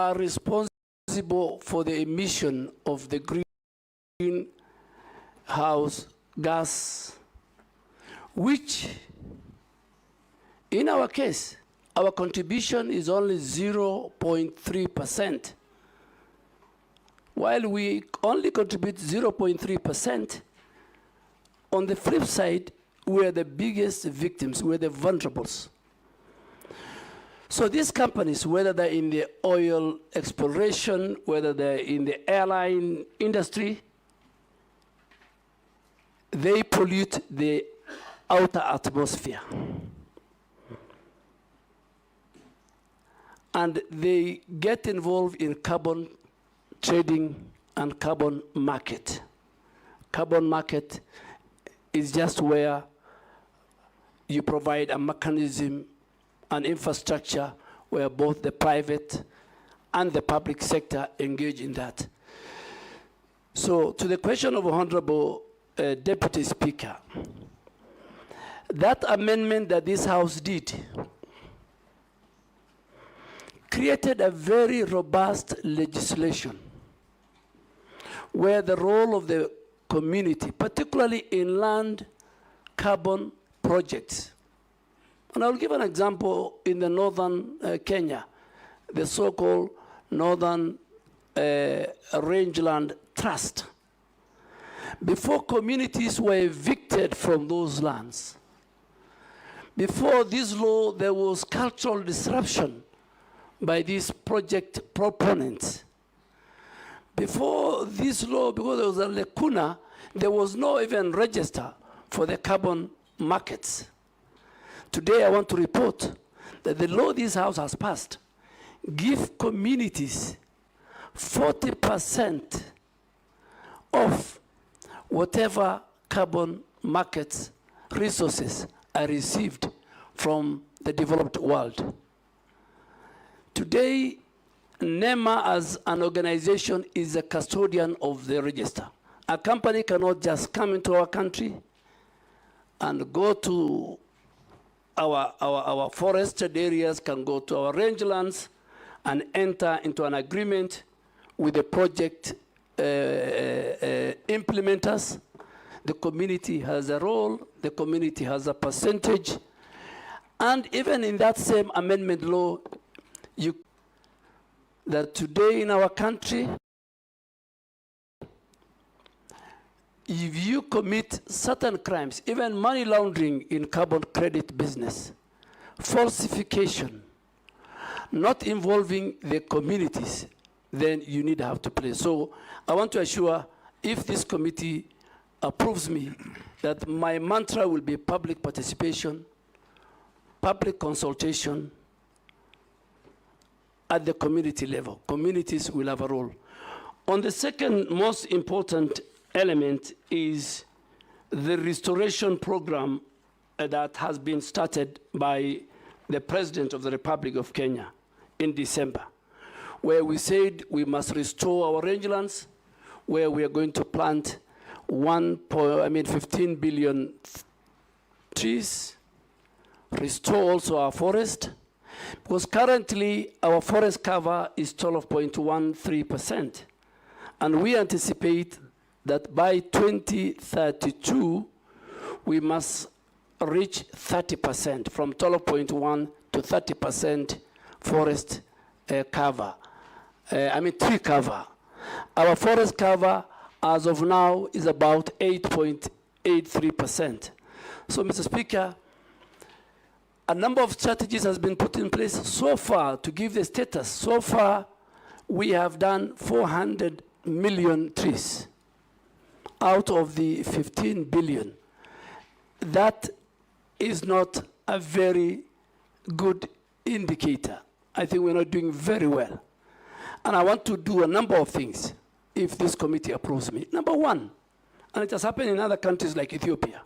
are responsible for the emission of the greenhouse gas, which in our case, our contribution is only 0.3%. While we only contribute 0.3%, on the flip side, we're the biggest victims, we're the vulnerables. So these companies, whether they're in the oil exploration, whether they're in the airline industry, they pollute the outer atmosphere. And they get involved in carbon trading and carbon market. Carbon market is just where you provide a mechanism, an infrastructure where both the private and the public sector engage in that. So to the question of Honorable Deputy Speaker, that amendment that this House did created a very robust legislation where the role of the community, particularly in land carbon projects. And I'll give an example in the northern Kenya, the so-called Northern Rangeland Trust. Before communities were evicted from those lands, before this law, there was cultural disruption by these project proponents. Before this law, because there was a lacuna, there was no even register for the carbon markets. Today I want to report that the law this House has passed gives communities 40% of whatever carbon markets resources are received from the developed world. Today, NEMA as an organization is a custodian of the register. A company cannot just come into our country and go to our forested areas, can go to our rangelands and enter into an agreement with the project implementers. The community has a role, the community has a percentage, and even in that same amendment law, that today in our country, if you commit certain crimes, even money laundering in carbon credit business, falsification, not involving the communities, then you need to have to play. So I want to assure, if this committee approves me, that my mantra will be public participation, public consultation, at the community level. Communities will have a role. On the second most important element is the restoration program that has been started by the President of the Republic of Kenya in December, where we said we must restore our rangelands, where we are going to plant 15 billion trees, restore also our forest, because currently our forest cover is 12.13%. And we anticipate that by 2032, we must reach 30%, from 12.1 to 30% forest cover. Tree cover. Our forest cover, as of now, is about 8.83%. So, Mr. Speaker, a number of strategies has been put in place so far to give the status. So far, we have done 400 million trees out of the 15 billion. That is not a very good indicator. I think we're not doing very well. And I want to do a number of things if this committee approves me. Number one, and it has happened in other countries like Ethiopia,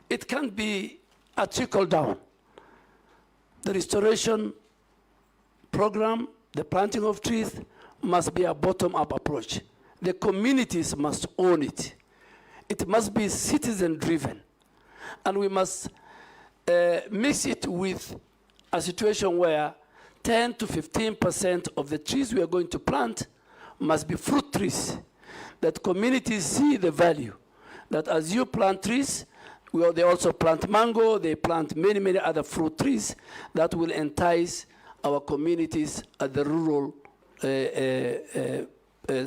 it can be a trickle down. The restoration program, the planting of trees, must be a bottom-up approach. The communities must own it. It must be citizen-driven. And we must mix it with a situation where 10 to 15% of the trees we are going to plant must be fruit trees, that communities see the value, that as you plant trees, they also plant mango, they plant many, many other fruit trees that will entice our communities at the rural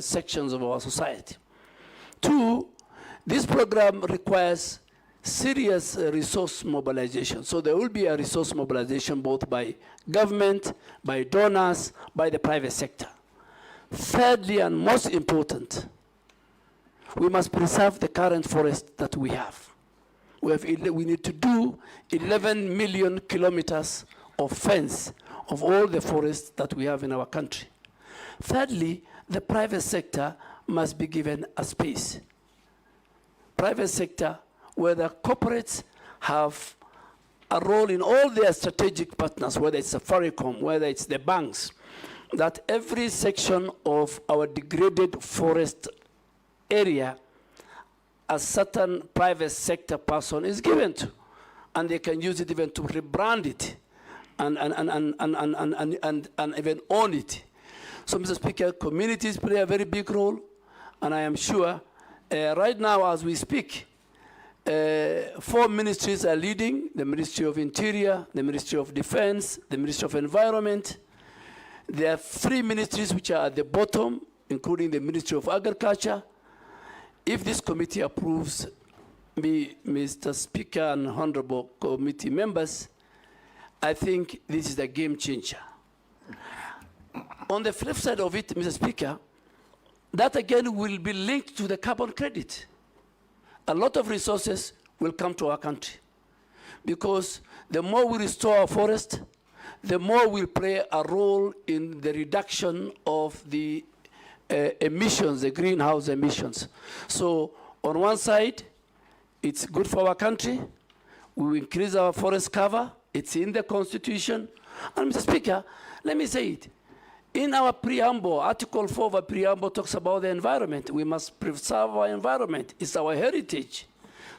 sections of our society. Two, this program requires serious resource mobilization. So there will be a resource mobilization both by government, by donors, by the private sector. Thirdly, and most important, we must preserve the current forest that we have. We need to do 11 million kilometers of fence of all the forests that we have in our country. Thirdly, the private sector must be given a space. Private sector, where the corporates have a role in all their strategic partners, whether it's Safaricom, whether it's the banks, that every section of our degraded forest area, a certain private sector person is given to, and they can use it even to rebrand it and even own it. So, Mr. Speaker, communities play a very big role, and I am sure right now as we speak, 4 ministries are leading: the Ministry of Interior, the Ministry of Defense, the Ministry of Environment. There are 3 ministries which are at the bottom, including the Ministry of Agriculture. If this committee approves me, Mr. Speaker and honorable committee members, I think this is a game changer. On the flip side of it, Mr. Speaker, that again will be linked to the carbon credit. A lot of resources will come to our country, because the more we restore our forest, the more we'll play a role in the reduction of the emissions, the greenhouse emissions. So on one side, it's good for our country. We will increase our forest cover. It's in the Constitution. And Mr. Speaker, let me say it. In our preamble, Article 4 of our preamble talks about the environment. We must preserve our environment. It's our heritage.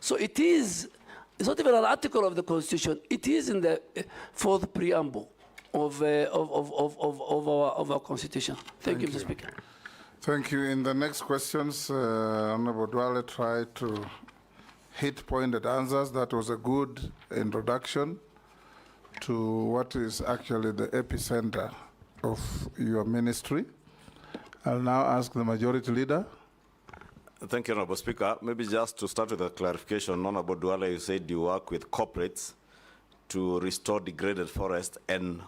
So it is, it's not even an article of the Constitution. It is in the 4th preamble of our Constitution. Thank you, Mr. Speaker. Thank you. In the next questions, Honorable Duale tried to hit pointed answers. That was a good introduction to what is actually the epicenter of your ministry. I'll now ask the Majority Leader. Thank you, Honorable Speaker. Maybe just to start with a clarification, Honorable Duale, you said you work with corporates to restore degraded forest and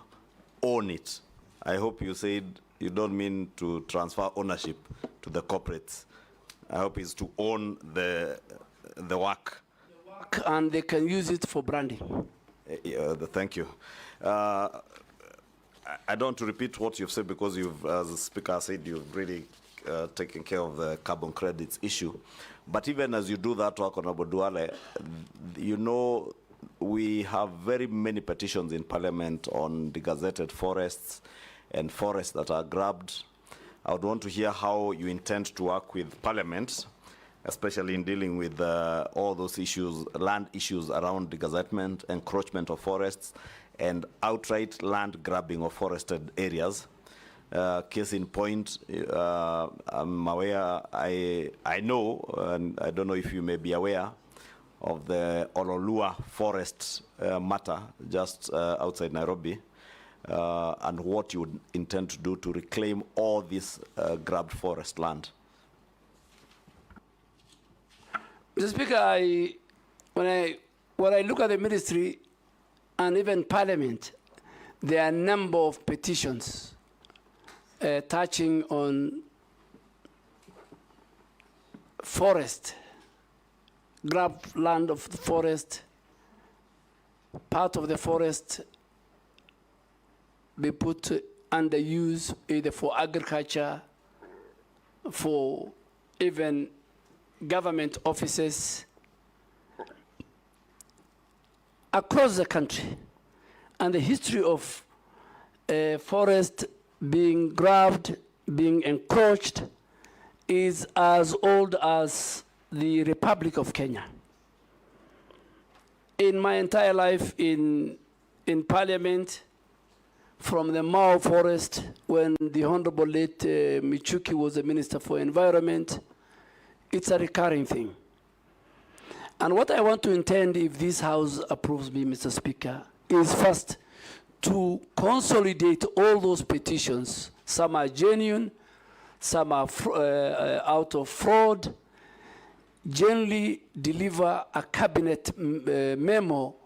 own it. I hope you said you don't mean to transfer ownership to the corporates. I hope it's to own the work. And they can use it for branding. Thank you. I don't want to repeat what you've said, because you've, as the Speaker said, you've really taken care of the carbon credits issue. But even as you do that work, Honorable Duale, you know, we have very many petitions in Parliament on degazetted forests and forests that are grabbed. I would want to hear how you intend to work with Parliament, especially in dealing with all those issues, land issues around degazetment, encroachment of forests, and outright land grabbing of forested areas. Case in point, I'm aware, I know, and I don't know if you may be aware of the Olua Forest matter just outside Nairobi, and what you would intend to do to reclaim all this grabbed forest land. Mr. Speaker, when I look at the ministry and even Parliament, there are a number of petitions touching on forest, grabbed land of the forest, part of the forest be put under use either for agriculture, for even government offices across the country. And the history of forest being grabbed, being encroached, is as old as the Republic of Kenya. In my entire life in Parliament, from the Mao Forest when the Honorable late Michuki was the Minister for Environment. It's a recurring thing. And what I want to intend, if this House approves me, Mr. Speaker, is first to consolidate all those petitions. Some are genuine, some are out of fraud. Generally deliver a cabinet memo,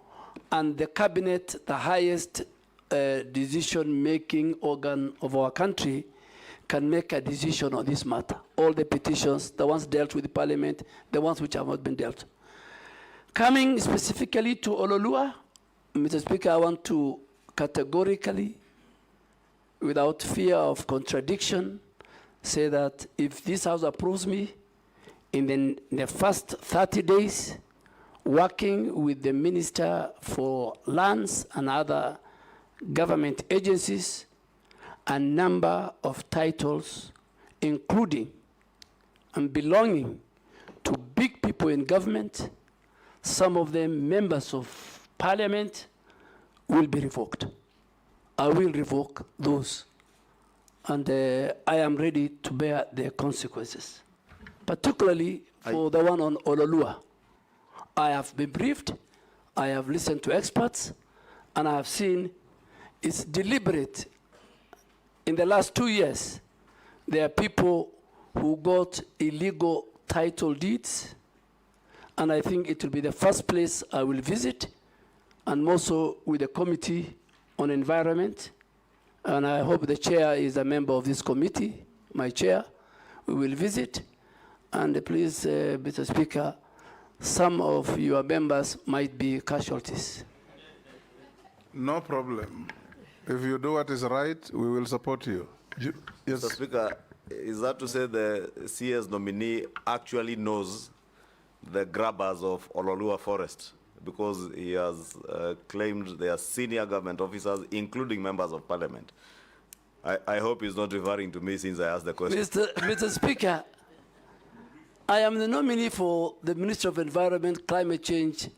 and the cabinet, the highest decision-making organ of our country, can make a decision on this matter. All the petitions, the ones dealt with the Parliament, the ones which have not been dealt. Coming specifically to Olua, Mr. Speaker, I want to categorically, without fear of contradiction, say that if this House approves me, in the first 30 days, working with the Minister for Lands and other government agencies, a number of titles, including and belonging to big people in government, some of them members of Parliament, will be revoked. I will revoke those, and I am ready to bear the consequences, particularly for the one on Olua. I have been briefed, I have listened to experts, and I have seen it's deliberate. In the last 2 years, there are people who got illegal title deeds, and I think it will be the first place I will visit, and also with the Committee on Environment, and I hope the chair is a member of this committee, my chair. We will visit, and please, Mr. Speaker, some of your members might be casualties. No problem. If you do what is right, we will support you. Yes. Mr. Speaker, is that to say the CS nominee actually knows the grabbers of Olua Forest? Because he has claimed they are senior government officers, including members of Parliament. I hope he's not referring to me since I asked the question. Mr. Speaker, I am the nominee for the Minister of Environment, Climate Change,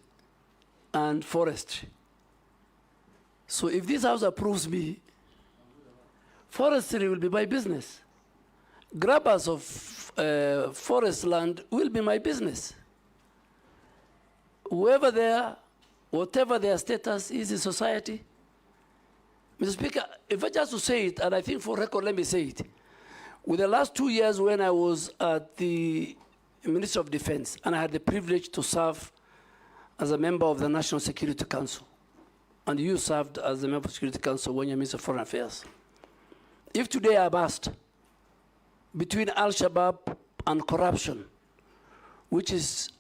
and Forestry. So if this House approves me, forestry will be my business. Grabbers of forest land will be my business. Whoever they are, whatever their status is in society. Mr. Speaker, if I just to say it, and I think for record, let me say it. With the last 2 years when I was at the Ministry of Defense, and I had the privilege to serve as a member of the National Security Council, and you served as a member of the Security Council when you're Minister of Foreign Affairs. If today I'm asked between Al-Shabaab and corruption, which is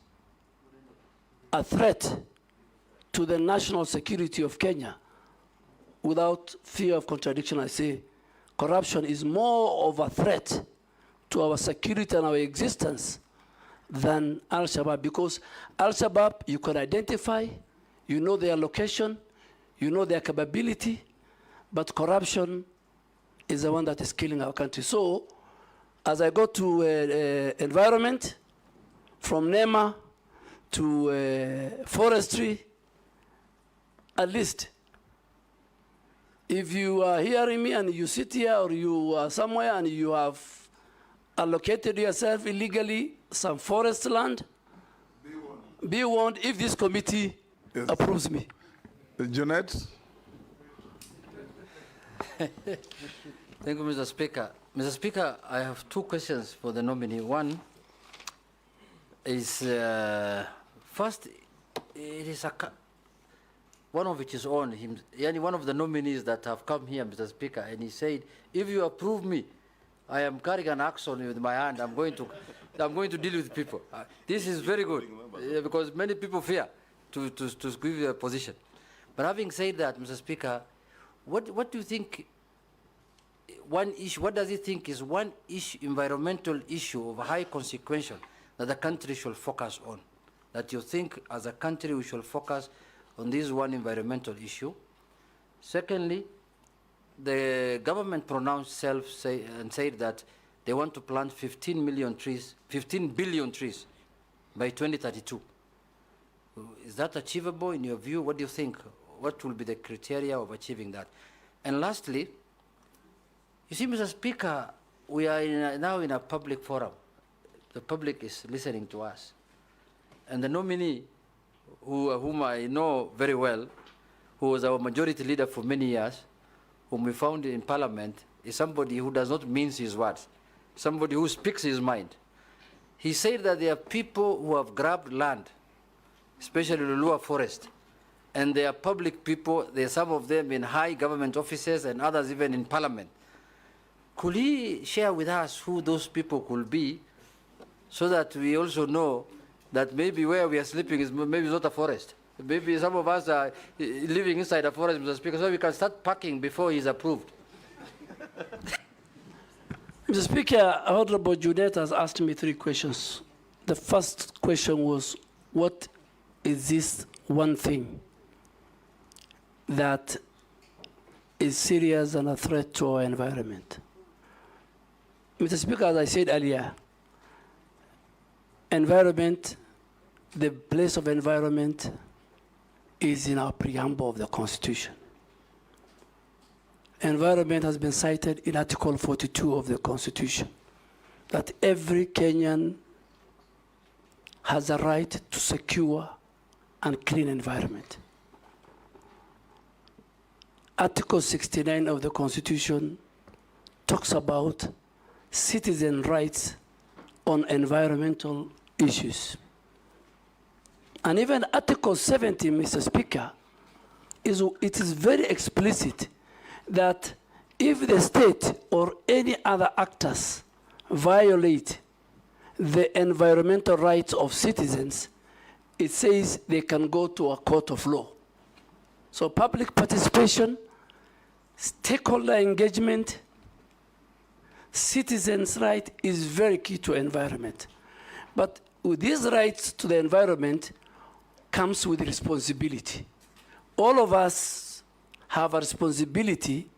a threat to the national security of Kenya, without fear of contradiction, I say corruption is more of a threat to our security and our existence than Al-Shabaab, because Al-Shabaab, you can identify, you know their location, you know their capability, but corruption is the one that is killing our country. So, as I go to environment, from NEMA to forestry, at least, if you are hearing me and you sit here or you are somewhere and you have allocated yourself illegally some forest land, be warned if this committee approves me. Jeanette? Thank you, Mr. Speaker. Mr. Speaker, I have 2 questions for the nominee. One is, first, it is one of which is on him, one of the nominees that have come here, Mr. Speaker, and he said, if you approve me, I am carrying an axe on with my hand. I'm going to deal with people. This is very good, because many people fear to give their position. But having said that, Mr. Speaker, what do you think? One issue. What does he think is one issue, environmental issue of high consequence that the country should focus on? That you think, as a country, we should focus on this one environmental issue. Secondly, the government pronounced and said that they want to plant 15 billion trees by 2032. Is that achievable in your view? What do you think? What will be the criteria of achieving that? And lastly, you see, Mr. Speaker, we are now in a public forum. The public is listening to us. And the nominee, whom I know very well, who was our majority leader for many years, whom we found in Parliament, is somebody who does not mince his words, somebody who speaks his mind. He said that there are people who have grabbed land, especially Olua Forest, and they are public people. There are some of them in high government offices and others even in Parliament. Could he share with us who those people could be, so that we also know that maybe where we are sleeping is maybe not a forest? Maybe some of us are living inside a forest, Mr. Speaker, so we can start packing before he's approved. Mr. Speaker, Honorable Junet has asked me 3 questions. The first question was, what is this one thing that is serious and a threat to our environment? Mr. Speaker, as I said earlier, environment, the place of environment is in our preamble of the Constitution. Environment has been cited in Article 42 of the Constitution, that every Kenyan has a right to secure and clean environment. Article 69 of the Constitution talks about citizen rights on environmental issues. And even Article 70, Mr. Speaker, it is very explicit that if the state or any other actors violate the environmental rights of citizens, it says they can go to a court of law. So public participation, stakeholder engagement, citizens' right is very key to environment. But with these rights to the environment comes with responsibility. All of us have a responsibility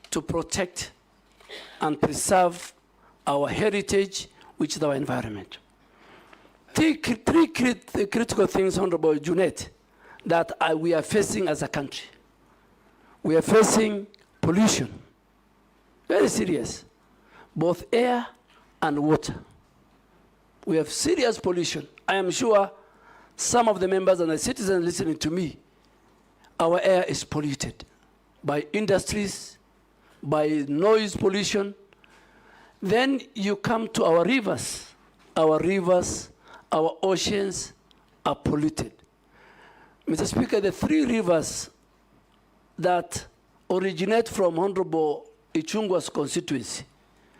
to protect and preserve our heritage, which is our environment. Three critical things, Honorable Junet, that we are facing as a country. We are facing pollution, very serious, both air and water. We have serious pollution. I am sure some of the members and the citizens listening to me, our air is polluted by industries, by noise pollution. Then you come to our rivers. Our rivers, our oceans are polluted. Mr. Speaker, the 3 rivers that originate from Honorable Ichung'wa's constituency,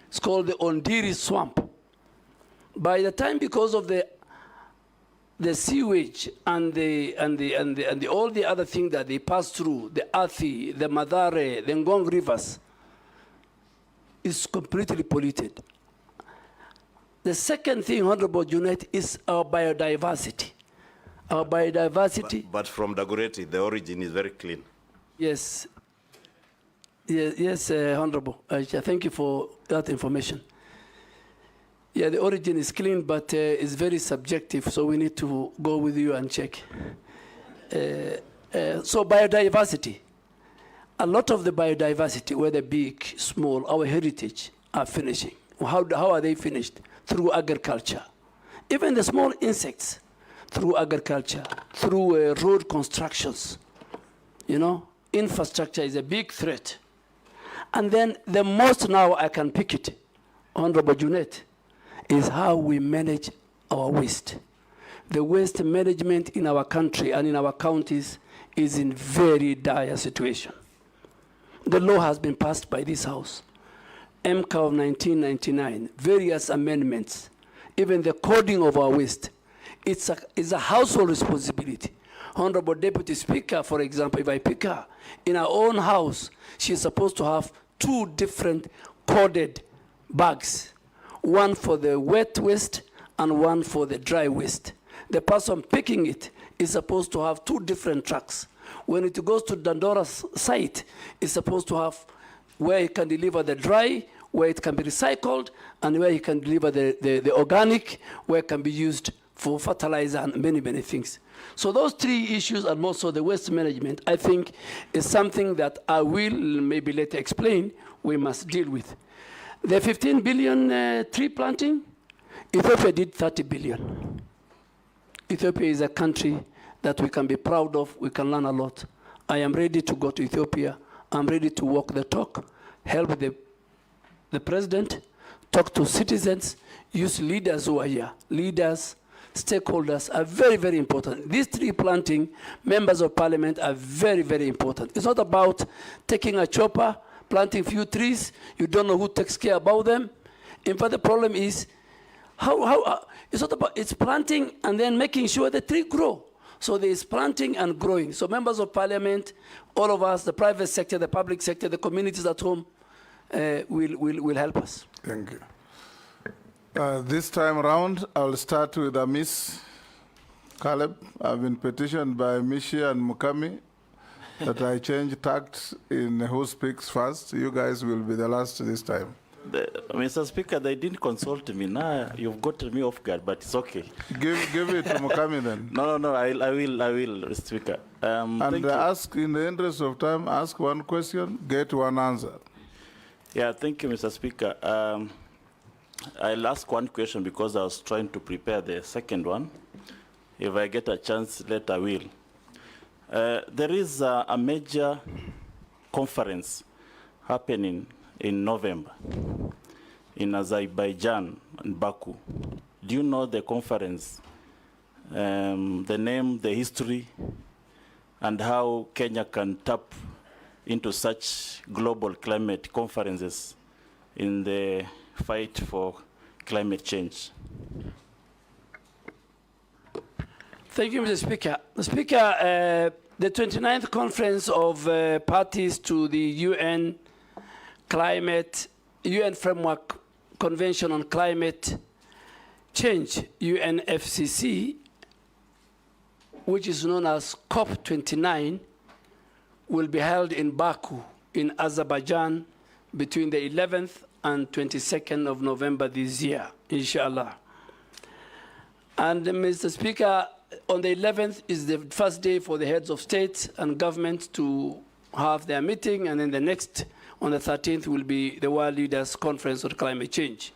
it's called the Ondiri Swamp. By the time, because of the sewage and all the other things that they pass through, the Athi, the Madare, the Ngong rivers, is completely polluted. The second thing, Honorable Junet, is our biodiversity. Our biodiversity. But from Dagoretti, the origin is very clean. Yes. Yes, Honorable. Thank you for that information. Yeah, the origin is clean, but it's very subjective, so we need to go with you and check. So biodiversity. A lot of the biodiversity, whether big, small, our heritage, are finishing. How are they finished? Through agriculture. Even the small insects, through agriculture, through road constructions. You know, infrastructure is a big threat. And then the most now I can pick it, Honorable Junet, is how we manage our waste. The waste management in our country and in our counties is in very dire situation. The law has been passed by this House, MCA of 1999, various amendments, even the coding of our waste. It's a household responsibility. Honorable Deputy Speaker, for example, if I pick her, in her own house, she's supposed to have 2 different coded bags, one for the wet waste and one for the dry waste. The person picking it is supposed to have 2 different trucks. When it goes to Dandora's site, it's supposed to have where he can deliver the dry, where it can be recycled, and where he can deliver the organic, where it can be used for fertilizer and many, many things. So those three issues and also the waste management, I think, is something that I will maybe later explain we must deal with. The 15 billion tree planting, Ethiopia did 30 billion. Ethiopia is a country that we can be proud of, we can learn a lot. I am ready to go to Ethiopia. I'm ready to walk the talk, help the president, talk to citizens, use leaders who are here. Leaders, stakeholders are very, very important. These tree planting, members of parliament are very, very important. It's not about taking a chopper, planting few trees, you don't know who takes care about them. In fact, the problem is, it's not about, it's planting and then making sure the tree grow. So there is planting and growing. So members of parliament, all of us, the private sector, the public sector, the communities at home will help us. Thank you. This time around, I'll start with Miss Caleb. I've been petitioned by Mishi and Mukami that I change tact in who speaks first. You guys will be the last this time. Mr. Speaker, they didn't consult me. Now you've got me off guard, but it's okay. Give it to Mukami then. No, I will, Speaker. And ask, in the interest of time, ask one question, get one answer. Yeah, thank you, Mr. Speaker. I'll ask one question because I was trying to prepare the second one. If I get a chance, later I will. There is a major conference happening in November in Azerbaijan and Baku. Do you know the conference, the name, the history, and how Kenya can tap into such global climate conferences in the fight for climate change? Thank you, Mr. Speaker. Mr. Speaker, the 29th conference of parties to the UN Framework Convention on Climate Change, UNFCCC, which is known as COP29, will be held in Baku in Azerbaijan between the 11th and 22nd of November this year, inshallah. And Mr. Speaker, on the 11th is the first day for the heads of state and government to have their meeting, and then the next, on the 13th, will be the World Leaders Conference on Climate Change.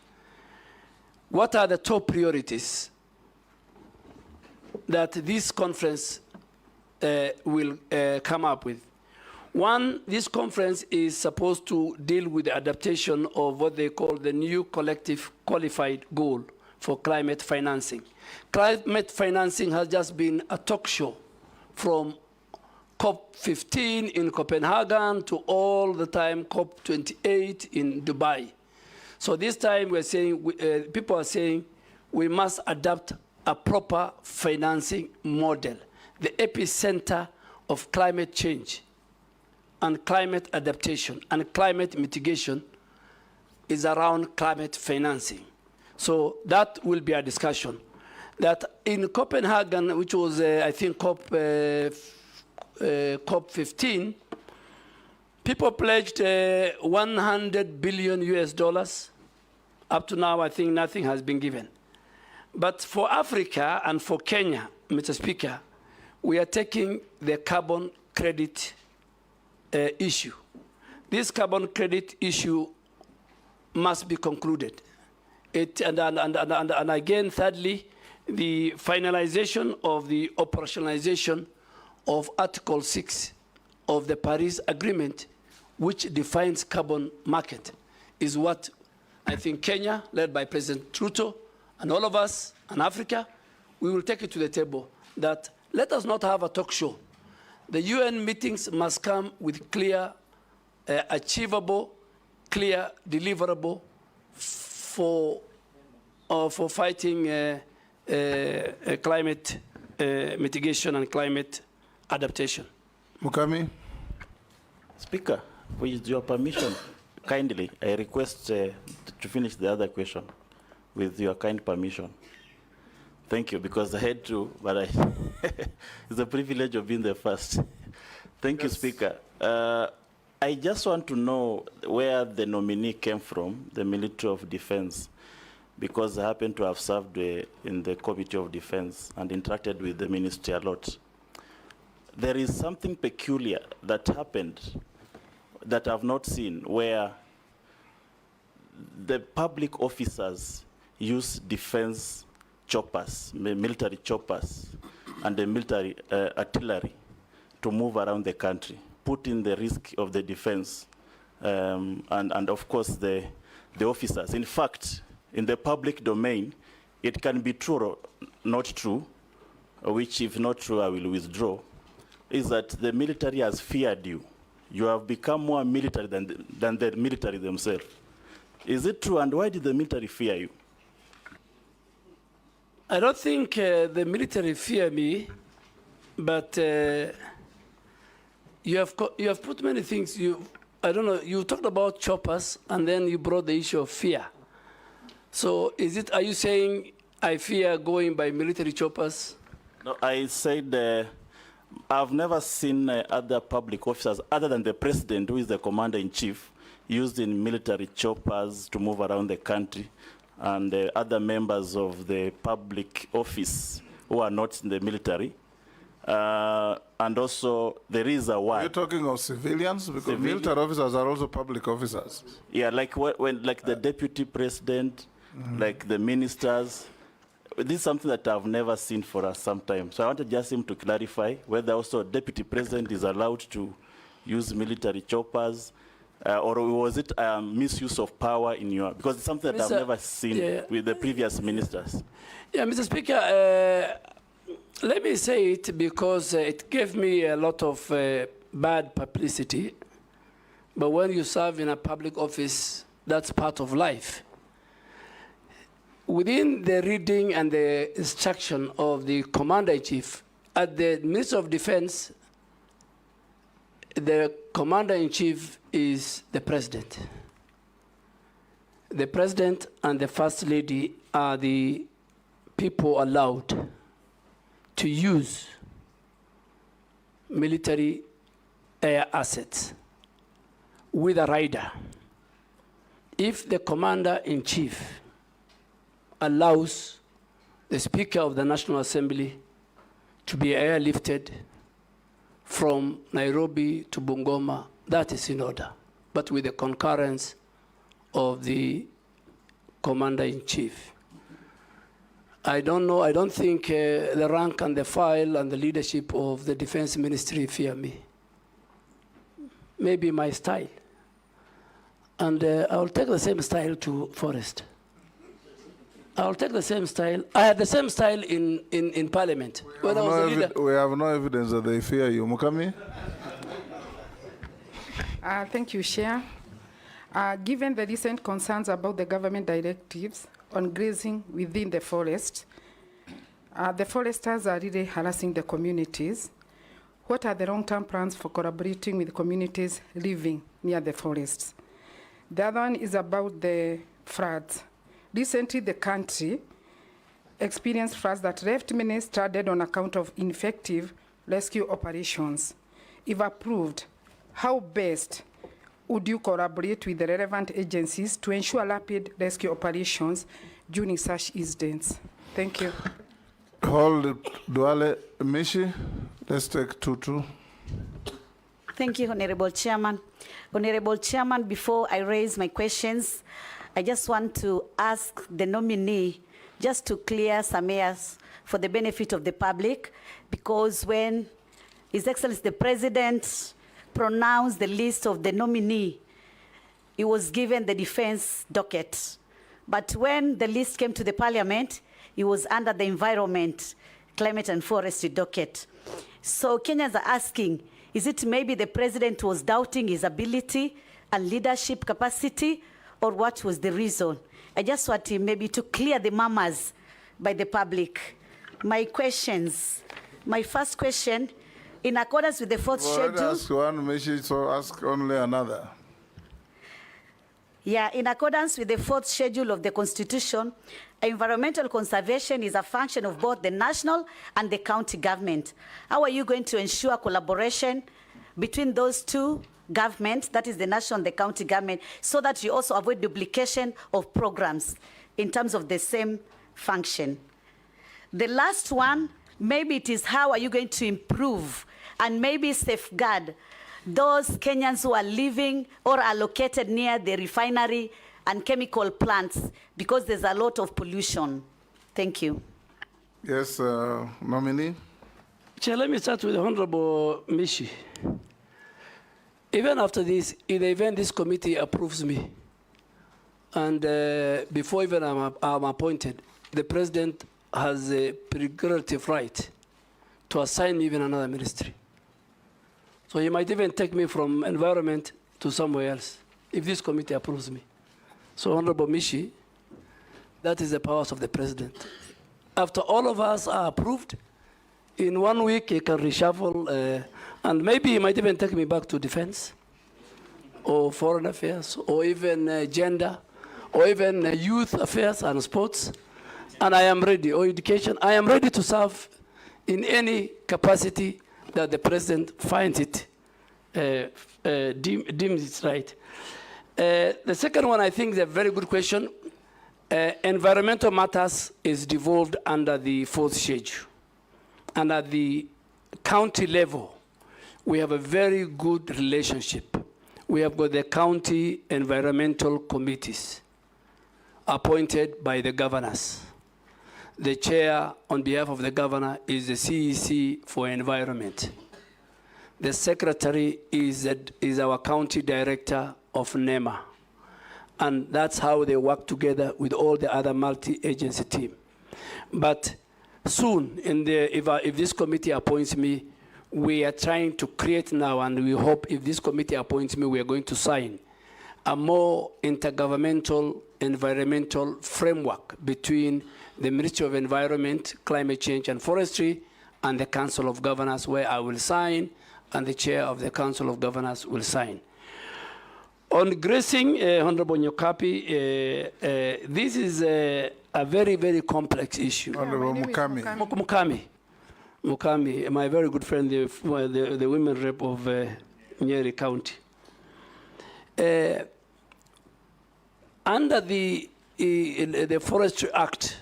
What are the top priorities that this conference will come up with? One, this conference is supposed to deal with the adaptation of what they call the new collective qualified goal for climate financing. Climate financing has just been a talk show from COP15 in Copenhagen to all the time COP28 in Dubai. So this time we're saying, people are saying we must adopt a proper financing model. The epicenter of climate change and climate adaptation and climate mitigation is around climate financing. So that will be a discussion. That in Copenhagen, which was, I think, COP15, people pledged 100 billion US dollars. Up to now, I think nothing has been given. But for Africa and for Kenya, Mr. Speaker, we are taking the carbon credit issue. This carbon credit issue must be concluded. And again, thirdly, the finalization of the operationalization of Article 6 of the Paris Agreement, which defines carbon market, is what I think Kenya, led by President Ruto, and all of us, and Africa, we will take it to the table that let us not have a talk show. The UN meetings must come with clear, achievable, clear, deliverable for fighting climate mitigation and climate adaptation. Mukami? Speaker, with your permission, kindly, I request to finish the other question with your kind permission. Thank you, because I had to, but it's a privilege of being the first. Thank you, Speaker. I just want to know where the nominee came from, the Ministry of Defense. because I happen to have served in the Committee of Defense and interacted with the ministry a lot. There is something peculiar that happened that I've not seen, where the public officers use defense choppers, military choppers, and the military artillery to move around the country, putting the risk of the defense and of course the officers. In fact, in the public domain, it can be true or not true, which if not true, I will withdraw, is that the military has feared you. You have become more military than the military themselves. Is it true, and why did the military fear you? I don't think the military fear me, but you have put many things. I don't know. You talked about choppers, and then you brought the issue of fear. So, are you saying I fear going by military choppers? No, I said I've never seen other public officers other than the president, who is the commander-in-chief, used in military choppers to move around the country, and other members of the public office who are not in the military. And also, there is a war. Are you talking of civilians? Because military officers are also public officers. Yeah, like like the deputy president, like the ministers. This is something that I've never seen for some time. So I wanted just him to clarify whether also deputy president is allowed to use military choppers, or was it misuse of power in your, because it's something that I've never seen with the previous ministers. Yeah, Mr. Speaker, let me say it because it gave me a lot of bad publicity. But when you serve in a public office, that's part of life. Within the reading and the instruction of the Commander-in-Chief, at the Ministry of Defense, the Commander-in-Chief is the President. The President and the First Lady are the people allowed to use military air assets with a rider. If the Commander-in-Chief allows the Speaker of the National Assembly to be airlifted from Nairobi to Bungoma, that is in order, but with the concurrence of the Commander-in-Chief. I don't know, I don't think the rank and the file and the leadership of the Defense Ministry fear me. Maybe my style. And I'll take the same style to Forest. I'll take the same style. I had the same style in Parliament. When I was a leader. We have no evidence that they fear you. Mukami? Thank you, Chair. Given the recent concerns about the government directives on grazing within the forest foresters are really harassing the communities. What are the long-term plans for collaborating with communities living near the forests? The other one is about the floods. Recently, the country experienced floods that left many stranded on account of ineffective rescue operations. If approved, how best would you collaborate with the relevant agencies to ensure rapid rescue operations during such incidents? Thank you. Hold it, Duale Mishi. Let's take 2-2. Thank you, Honorable Chairman. Honorable Chairman, before I raise my questions, I just want to ask the nominee just to clear some airs for the benefit of the public, because when His Excellency the President pronounced the list of the nominee, he was given the defense docket. But when the list came to the Parliament, he was under the environment, climate and forestry docket. So Kenyans are asking, is it maybe the President was doubting his ability and leadership capacity, or what was the reason? I just want him maybe to clear the murmurs by the public. My questions. My first question, in accordance with the fourth schedule. Ask one, Mishi, so ask only another. Yeah, in accordance with the fourth schedule of the Constitution, environmental conservation is a function of both the national and the county government. How are you going to ensure collaboration between those two government, that is the national and the county government, so that you also avoid duplication of programs in terms of the same function. The last one, maybe it is how are you going to improve and maybe safeguard those Kenyans who are living or are located near the refinery and chemical plants, because there's a lot of pollution. Thank you. Yes, nominee. Chair, let me start with the Honorable Mishi. Even after this, in the event this committee approves me, and before even I'm appointed, the President has a prerogative right to assign me even another ministry. So he might even take me from environment to somewhere else, if this committee approves me. So Honorable Mishi, that is the powers of the President. After all of us are approved, in 1 week he can reshuffle, and maybe he might even take me back to defense, or foreign affairs, or even gender, or even youth affairs and sports. And I am ready, or education. I am ready to serve in any capacity that the President finds it, deems it right. The second one, I think, is a very good question. Environmental matters is devolved under the 4th schedule. And at the county level, we have a very good relationship. We have got the county environmental committees appointed by the governors. The chair, on behalf of the governor, is the CEC for environment. The secretary is our county director of NEMA. And that's how they work together with all the other multi-agency team. But soon, if this committee appoints me, we are trying to create now, and we hope if this committee appoints me, we are going to sign a more intergovernmental environmental framework between the Ministry of Environment, Climate Change and Forestry and the Council of Governors, where I will sign and the chair of the Council of Governors will sign. On grazing, Honorable Nyokapi, this is a very, very complex issue. Honorable Mukami. Mukami, my very good friend, the women rep of Nyeri County. Under the Forestry Act,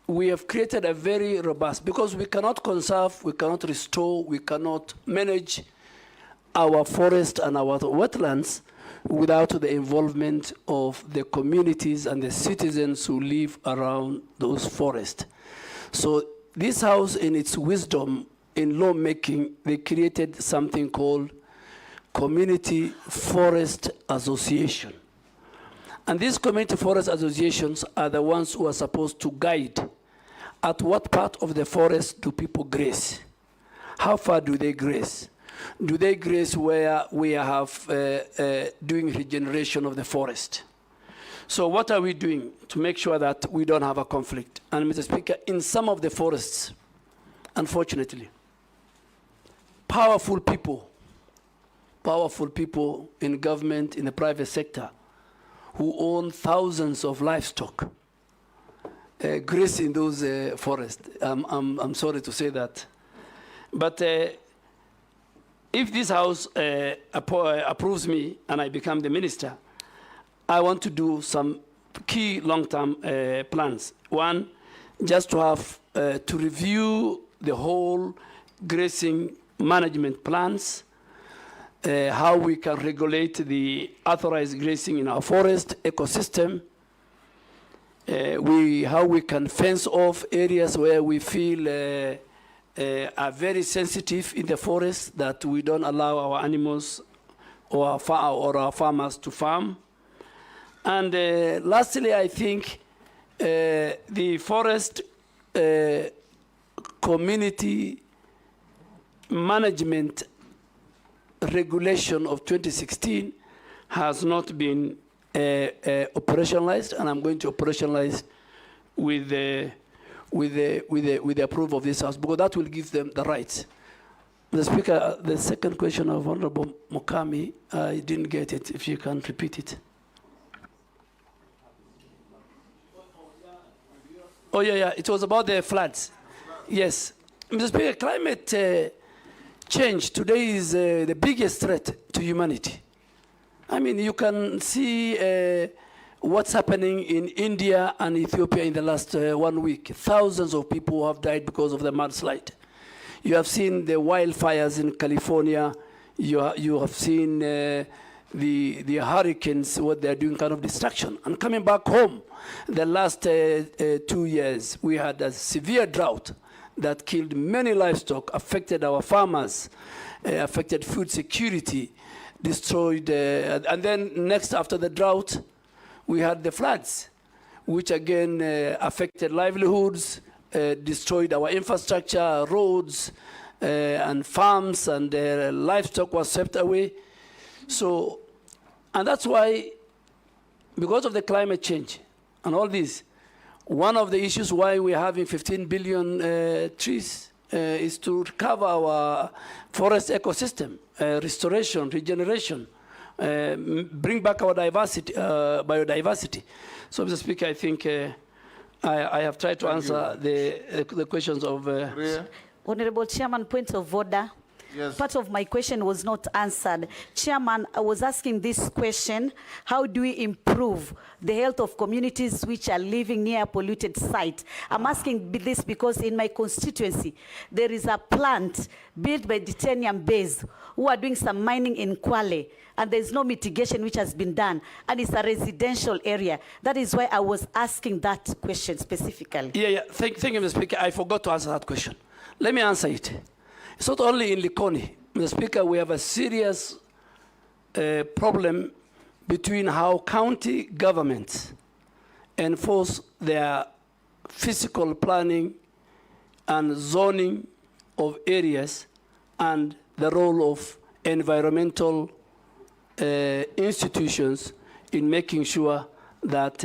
we have created a very robust, because we cannot conserve, we cannot restore, we cannot manage our forest and our wetlands without the involvement of the communities and the citizens who live around those forests. So this House, in its wisdom in lawmaking, they created something called Community Forest Association. And these community forest associations are the ones who are supposed to guide at what part of the forest do people graze? How far do they graze? Do they graze where we have doing regeneration of the forest? So what are we doing to make sure that we don't have a conflict? And Mr. Speaker, in some of the forests, unfortunately, powerful people in government, in the private sector, who own thousands of livestock, graze in those forests. I'm sorry to say that. But if this House approves me and I become the minister, I want to do some key long-term plans. One, just to have to review the whole grazing management plans, how we can regulate the authorized grazing in our forest ecosystem, how we can fence off areas where we feel are very sensitive in the forest, that we don't allow our animals or our farmers to farm. And lastly, I think the forest community management regulation of 2016 has not been operationalized, and I'm going to operationalize with the approval of this House, because that will give them the rights. The Speaker, the second question of Honorable Mukami, I didn't get it. If you can repeat it. Oh, yeah, it was about the floods. Yes. Mr. Speaker, climate change today is the biggest threat to humanity. I mean, you can see what's happening in India and Ethiopia in the last 1 week. Thousands of people have died because of the mudslide. You have seen the wildfires in California. You have seen the hurricanes, what they're doing, kind of destruction. And coming back home, the last 2 years, we had a severe drought that killed many livestock, affected our farmers, affected food security, destroyed, and then next after the drought, we had the floods, which again affected livelihoods, destroyed our infrastructure, roads, and farms, and livestock was swept away. So, and that's why, because of the climate change and all this, one of the issues why we're having 15 billion trees is to recover our forest ecosystem, restoration, regeneration, bring back our diversity, biodiversity. So, Mr. Speaker, I think I have tried to answer the questions of... Honorable Chairman, point of order. Yes. Part of my question was not answered. Chairman, I was asking this question: how do we improve the health of communities which are living near a polluted site? I'm asking this because in my constituency, there is a plant built by Titanium Base who are doing some mining in Kwale, and there's no mitigation which has been done, and it's a residential area. That is why I was asking that question specifically. Yeah. Thank you, Mr. Speaker. I forgot to answer that question. Let me answer it. It's not only in Likoni, Mr. Speaker, we have a serious problem between how county governments enforce their physical planning and zoning of areas and the role of environmental institutions in making sure that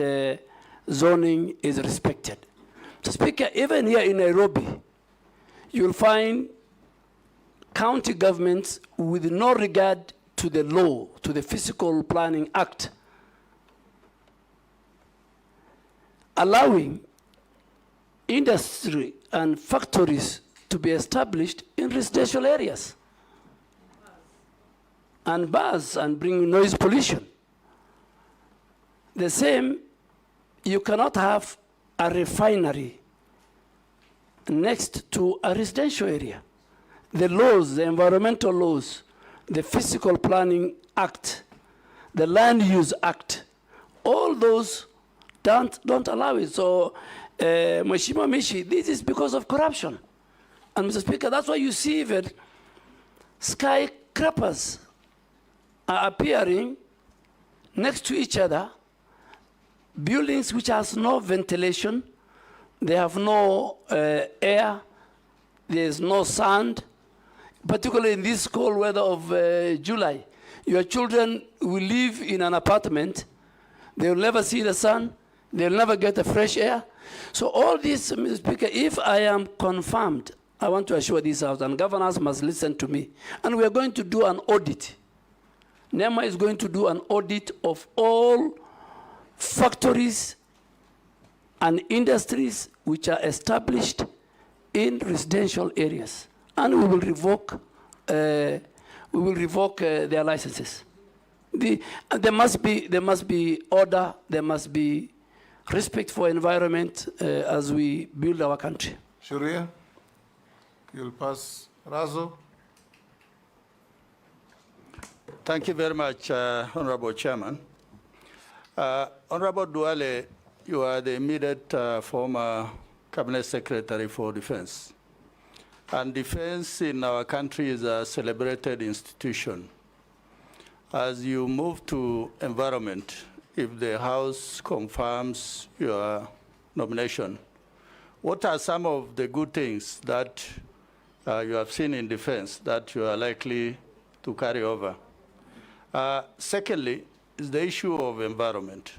zoning is respected. Mr. Speaker, even here in Nairobi, you'll find county governments with no regard to the law, to the Physical Planning Act, allowing industry and factories to be established in residential areas and bars and bring noise pollution. The same, you cannot have a refinery next to a residential area. The laws, the environmental laws, the Physical Planning Act, the Land Use Act, all those don't allow it. So, Mheshimiwa Mishi, this is because of corruption. And Mr. Speaker, that's why you see even skyscrapers are appearing next to each other, buildings which has no ventilation, they have no air, there's no sand, particularly in this cold weather of July. Your children will live in an apartment, they will never see the sun, they'll never get the fresh air. So all this, Mr. Speaker, if I am confirmed, I want to assure this House, and governors must listen to me, and we are going to do an audit. NEMA is going to do an audit of all factories and industries which are established in residential areas, and we will revoke their licenses. There must be order. There must be respect for environment as we build our country. Sharia, you'll pass. Razo. Thank you very much, Honorable Chairman. Honorable Duale, you are the immediate former Cabinet Secretary for Defense. And defense in our country is a celebrated institution. As you move to environment, if the House confirms your nomination, what are some of the good things that you have seen in defense that you are likely to carry over? Secondly, is the issue of environment.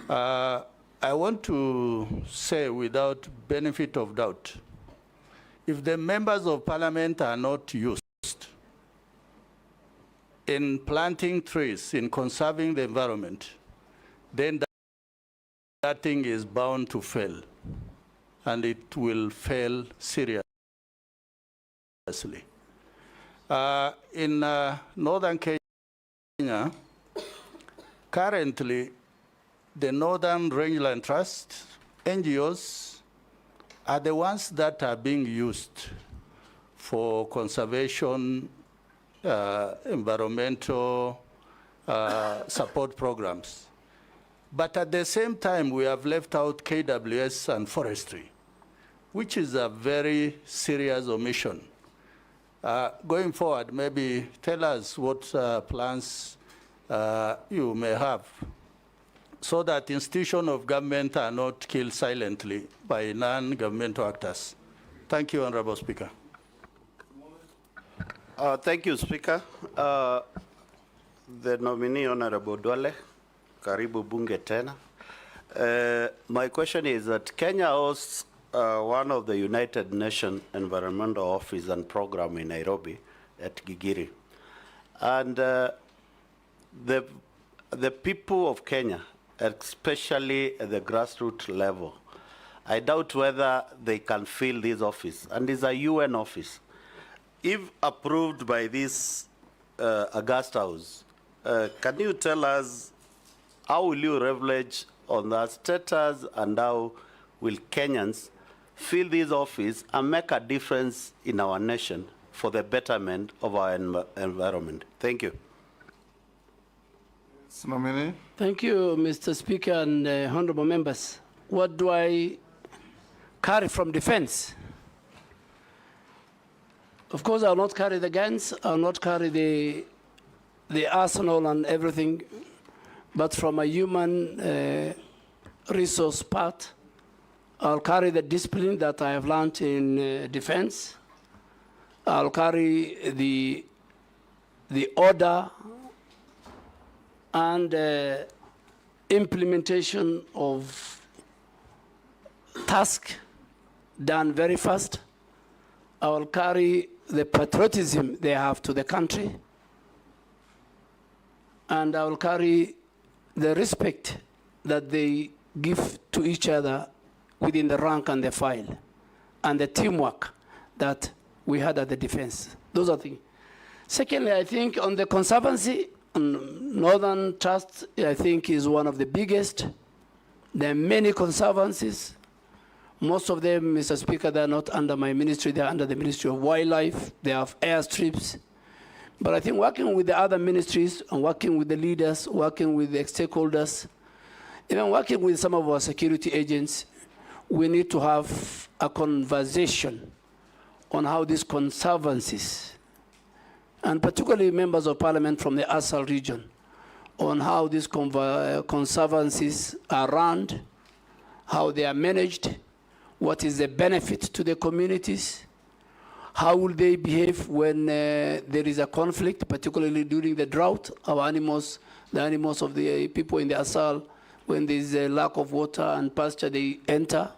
I want to say without benefit of doubt, if the members of parliament are not used in planting trees, in conserving the environment, then that thing is bound to fail, and it will fail seriously. In northern Kenya, Kenya, currently, the Northern Rangeland Trust, NGOs, are the ones that are being used for conservation, environmental support programs. But at the same time, we have left out KWS and forestry, which is a very serious omission. Going forward, maybe tell us what plans you may have so that institutions of government are not killed silently by non-governmental actors. Thank you, Honorable Speaker. Thank you, Speaker. The nominee, Honorable Duale, karibu bunge tena. My question is that Kenya hosts one of the United Nations Environmental Office and Program in Nairobi at Gigiri. And the people of Kenya, especially at the grassroots level, I doubt whether they can fill this office. And it's a UN office. If approved by this August House, can you tell us how will you leverage on that status and how will Kenyans fill this office and make a difference in our nation for the betterment of our environment? Thank you. Nominee. Thank you, Mr. Speaker and honorable members. What do I carry from defense? Of course, I'll not carry the guns, I'll not carry the arsenal and everything, but from a human resource part, I'll carry the discipline that I have learned in defense. I'll carry the order and implementation of task done very fast. I will carry the patriotism they have to the country, and I will carry the respect that they give to each other within the rank and the file, and the teamwork that we had at the defense. Those are things. Secondly, I think on the conservancy, Northern Trust, I think, is one of the biggest. There are many conservancies. Most of them, Mr. Speaker, they're not under my ministry, they're under the Ministry of Wildlife. They have airstrips. But I think working with the other ministries and working with the leaders, working with the stakeholders, even working with some of our security agents, we need to have a conversation on how these conservancies, and particularly members of parliament from the Asal region, on how these conservancies are run, how they are managed, what is the benefit to the communities, how will they behave when there is a conflict, particularly during the drought. Our animals, the animals of the people in the Asal, when there is a lack of water and pasture, they enter.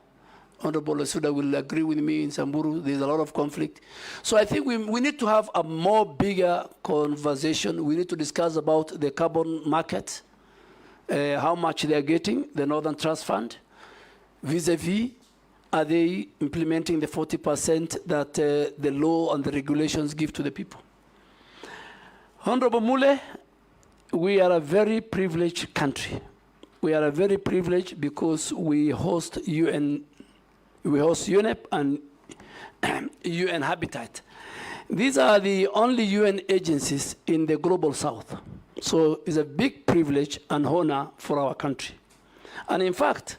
Honorable Asuda will agree with me in Samburu, there's a lot of conflict. So I think we need to have a more bigger conversation. We need to discuss about the carbon market, how much they're getting, the Northern Trust Fund, vis-a-vis, are they implementing the 40% that the law and the regulations give to the people? Honorable Mule, we are a very privileged country. We are a very privileged because we host UNEP and UN Habitat. These are the only UN agencies in the global south. So it's a big privilege and honor for our country. And in fact,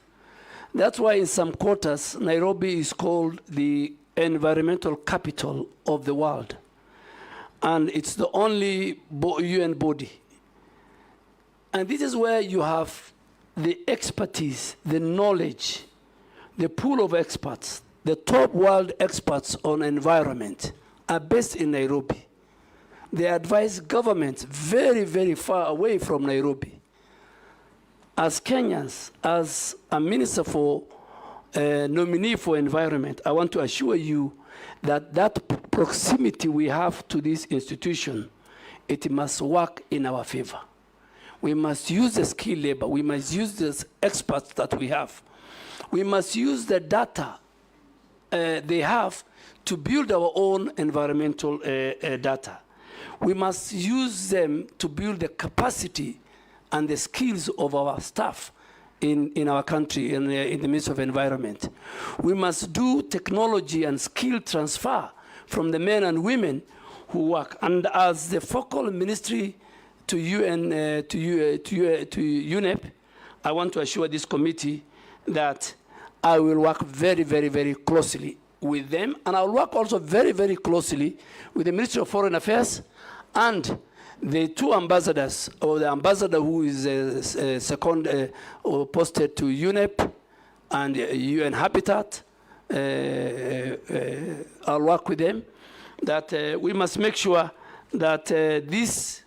that's why in some quarters, Nairobi is called the environmental capital of the world. And it's the only UN body. And this is where you have the expertise, the knowledge, the pool of experts, the top world experts on environment are based in Nairobi. They advise governments very, very far away from Nairobi. As Kenyans, as a minister for nominee for environment, I want to assure you that that proximity we have to this institution, it must work in our favor. We must use the skilled labor. We must use the experts that we have. We must use the data they have to build our own environmental data. We must use them to build the capacity and the skills of our staff in our country, in the midst of environment. We must do technology and skill transfer from the men and women who work. And as the focal ministry to UNEP, I want to assure this committee that I will work very, very, very closely with them, and I'll work also very, very closely with the Ministry of Foreign Affairs and the two ambassadors, or the ambassador who is second posted to UNEP and UN Habitat. I'll work with them, that we must make sure that this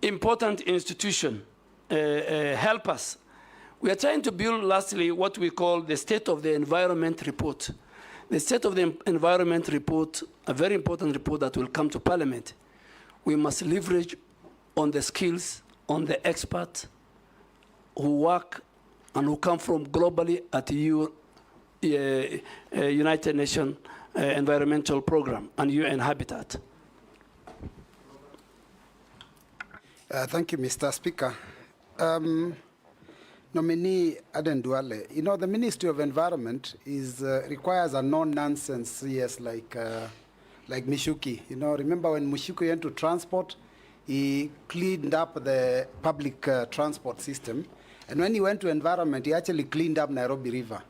important institution help us. We are trying to build, lastly, what we call the State of the Environment Report. The State of the Environment Report, a very important report that will come to Parliament. We must leverage on the skills, on the experts who work and who come from globally at the United Nations Environmental Program and UN Habitat. Thank you, Mr. Speaker. Nominee Aden Duale, you know, the Ministry of Environment requires a no-nonsense CS like Mishuki. You know, remember when Mishuki went to transport, he cleaned up the public transport system. And when he went to environment, he actually cleaned up Nairobi River.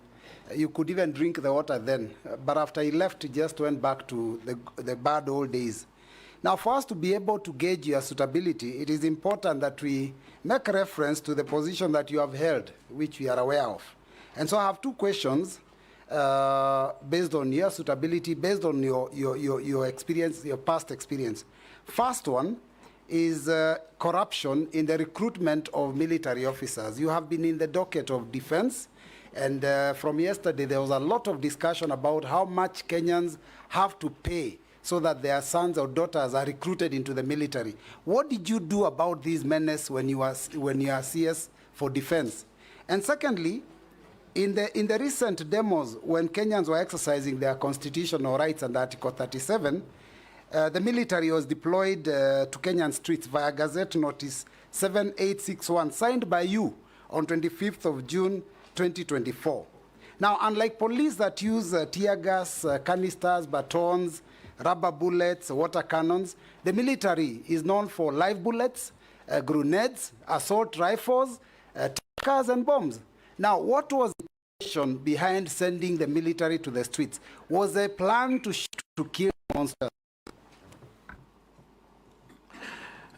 You could even drink the water then. But after he left, he just went back to the bad old days. Now, for us to be able to gauge your suitability, it is important that we make reference to the position that you have held, which we are aware of. And so I have two questions based on your suitability, based on your experience, your past experience. First one is corruption in the recruitment of military officers. You have been in the docket of defense, and from yesterday there was a lot of discussion about how much Kenyans have to pay so that their sons or daughters are recruited into the military. What did you do about these menace when you are CS for defense? And secondly, in the recent demos, when Kenyans were exercising their constitutional rights under Article 37, the military was deployed to Kenyan streets via Gazette Notice 7861, signed by you on 25th of June, 2024. Now, unlike police that use tear gas, canisters, batons, rubber bullets, water cannons, the military is known for live bullets, grenades, assault rifles, cars and bombs. Now, what was the intention behind sending the military to the streets? Was there a plan to kill monsters?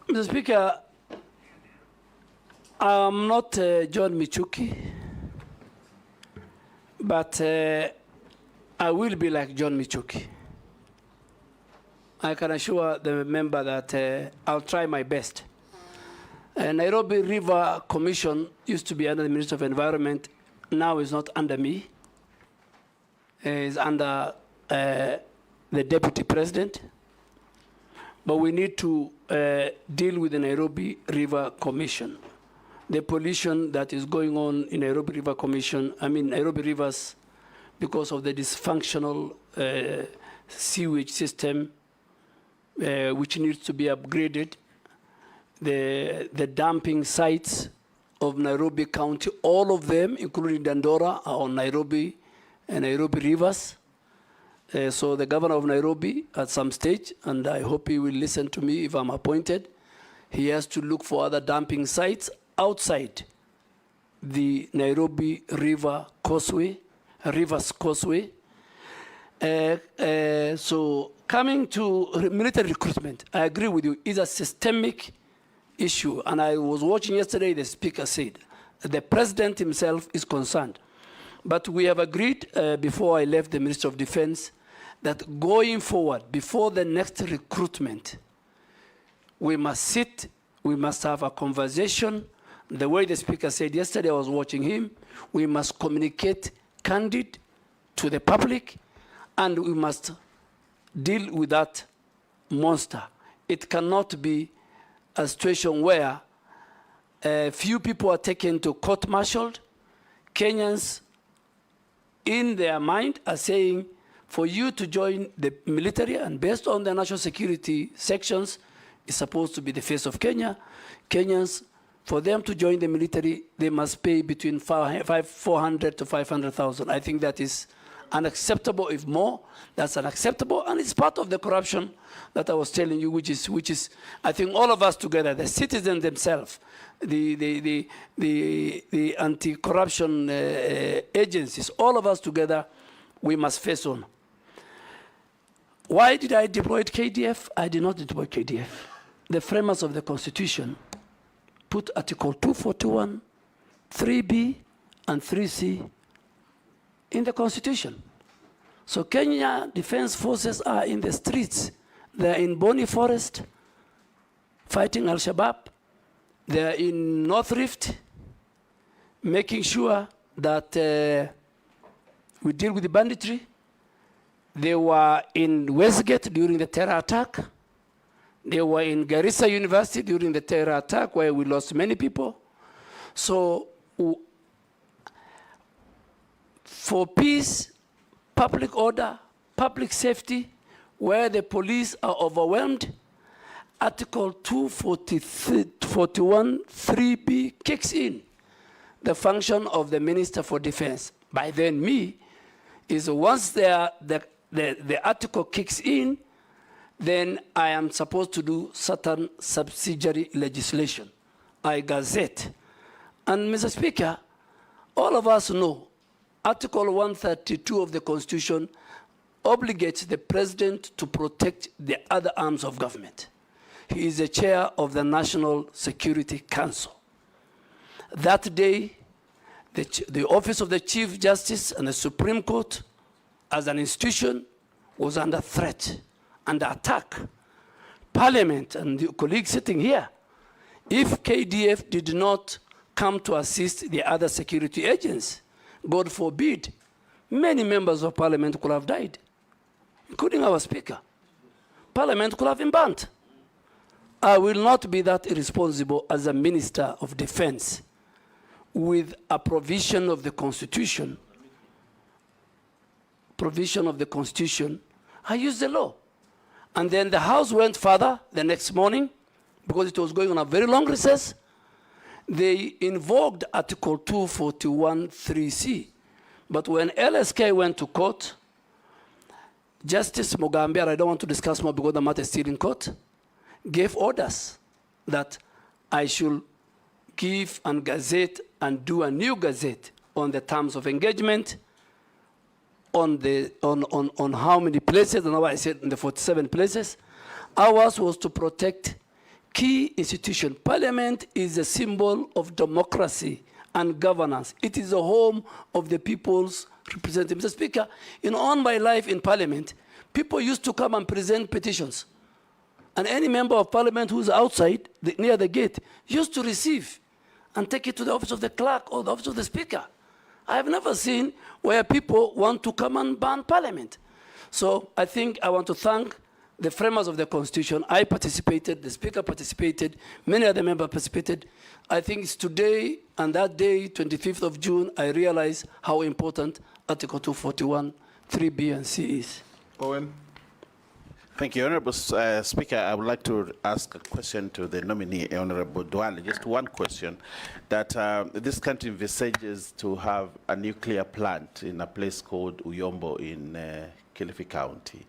Mr. Speaker, I'm not John Michuki, but I will be like John Michuki. I can assure the member that I'll try my best. Nairobi River Commission used to be under the Ministry of Environment. Now it's not under me. It's under the Deputy President. But we need to deal with the Nairobi River Commission. The pollution that is going on in Nairobi River Commission, Nairobi rivers, because of the dysfunctional sewage system, which needs to be upgraded. The dumping sites of Nairobi County, all of them, including Dandora, are on Nairobi and Nairobi rivers. So the governor of Nairobi, at some stage, and I hope he will listen to me if I'm appointed, he has to look for other dumping sites outside the Nairobi River Causeway, Rivers Causeway. So coming to military recruitment, I agree with you, it's a systemic issue. And I was watching yesterday, the speaker said, the president himself is concerned. But we have agreed before I left the Ministry of Defense that going forward, before the next recruitment, we must sit, we must have a conversation. The way the speaker said yesterday, I was watching him, we must communicate candid to the public, and we must deal with that monster. It cannot be a situation where few people are taken to court-martialed. Kenyans, in their mind, are saying, for you to join the military, and based on the national security sections, it's supposed to be the face of Kenya. Kenyans, for them to join the military, they must pay between 400 to 500,000. I think that is unacceptable. If more, that's unacceptable, and it's part of the corruption that I was telling you, which is I think all of us together, the citizens themselves, the anti-corruption agencies, all of us together, we must face on. Why did I deploy KDF? I did not deploy KDF. The framers of the Constitution put Article 241, 3B, and 3C in the Constitution. So Kenya Defense Forces are in the streets. They're in Olua Forest fighting Al-Shabaab. They're in North Rift making sure that we deal with the banditry. They were in Westgate during the terror attack. They were in Garissa University during the terror attack where we lost many people. So for peace, public order, public safety, where the police are overwhelmed, Article 241 3B kicks in the function of the Minister for Defense. By then, me, is once the article kicks in, then I am supposed to do certain subsidiary legislation. I gazette. And Mr. Speaker, all of us know Article 132 of the Constitution obligates the President to protect the other arms of government. He is the chair of the National Security Council. That day, the Office of the Chief Justice and the Supreme Court, as an institution, was under threat, under attack. Parliament and the colleagues sitting here, if KDF did not come to assist the other security agents, God forbid, many members of Parliament could have died, including our Speaker. Parliament could have been burnt. I will not be that irresponsible as a Minister of Defense with a provision of the Constitution. I used the law. And then the House went further the next morning because it was going on a very long recess. They invoked Article 241 3C. But when LSK went to court, Justice Mugambe, I don't want to discuss more because the matter is still in court, gave orders that I should give and gazette and do a new gazette on the terms of engagement, on how many places, and I said in the 47 places. Ours was to protect key institutions. Parliament is a symbol of democracy and governance. It is the home of the people's representatives. Mr. Speaker, in all my life in Parliament, people used to come and present petitions. And any member of Parliament who's outside, near the gate, used to receive and take it to the office of the clerk or the office of the Speaker. I have never seen where people want to come and ban Parliament. So I think I want to thank the framers of the Constitution. I participated, the Speaker participated, many other members participated. I think it's today and that day, 25th of June, I realize how important Article 241, 3B and C is. Owen. Thank you, Honorable Speaker. I would like to ask a question to the nominee, Honorable Duale. Just one question, that this country envisages to have a nuclear plant in a place called Uyombo in Kilifi County.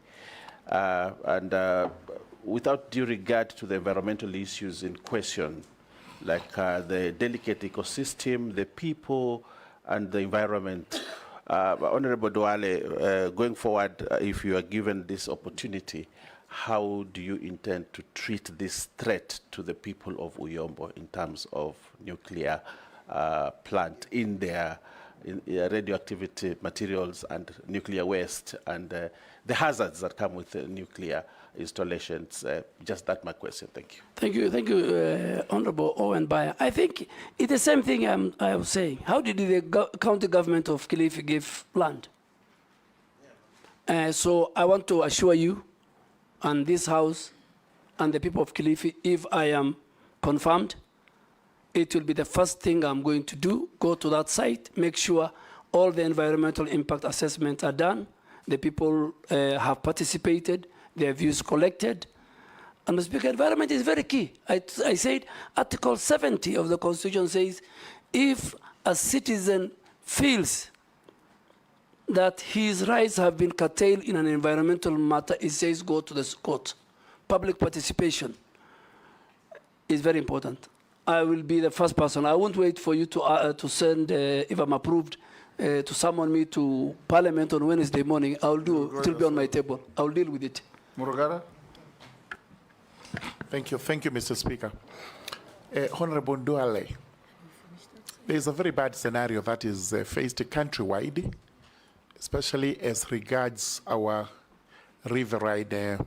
Without due regard to the environmental issues in question, like the delicate ecosystem, the people, and the environment, Honorable Duale, going forward, if you are given this opportunity, how do you intend to treat this threat to the people of Uyombo in terms of nuclear plant in their radioactivity materials and nuclear waste and the hazards that come with nuclear installations? Just that my question. Thank you. Thank you, Honorable Owen Bayer. I think it's the same thing I was saying. How did the county government of Kilifi give land? So I want to assure you and this House and the people of Kilifi, if I am confirmed, it will be the first thing I'm going to do, go to that site, make sure all the environmental impact assessments are done, The people have participated, their views collected. And Mr. Speaker, environment is very key. I said Article 70 of the Constitution says if a citizen feels that his rights have been curtailed in an environmental matter, it says go to the court. Public participation is very important. I will be the first person. I won't wait for you to send, if I'm approved, to summon me to Parliament on Wednesday morning. I'll do it will be on my table. I'll deal with it. Murugara? Thank you, Mr. Speaker. Honorable Duale, there is a very bad scenario that is faced countrywide, especially as regards our riverine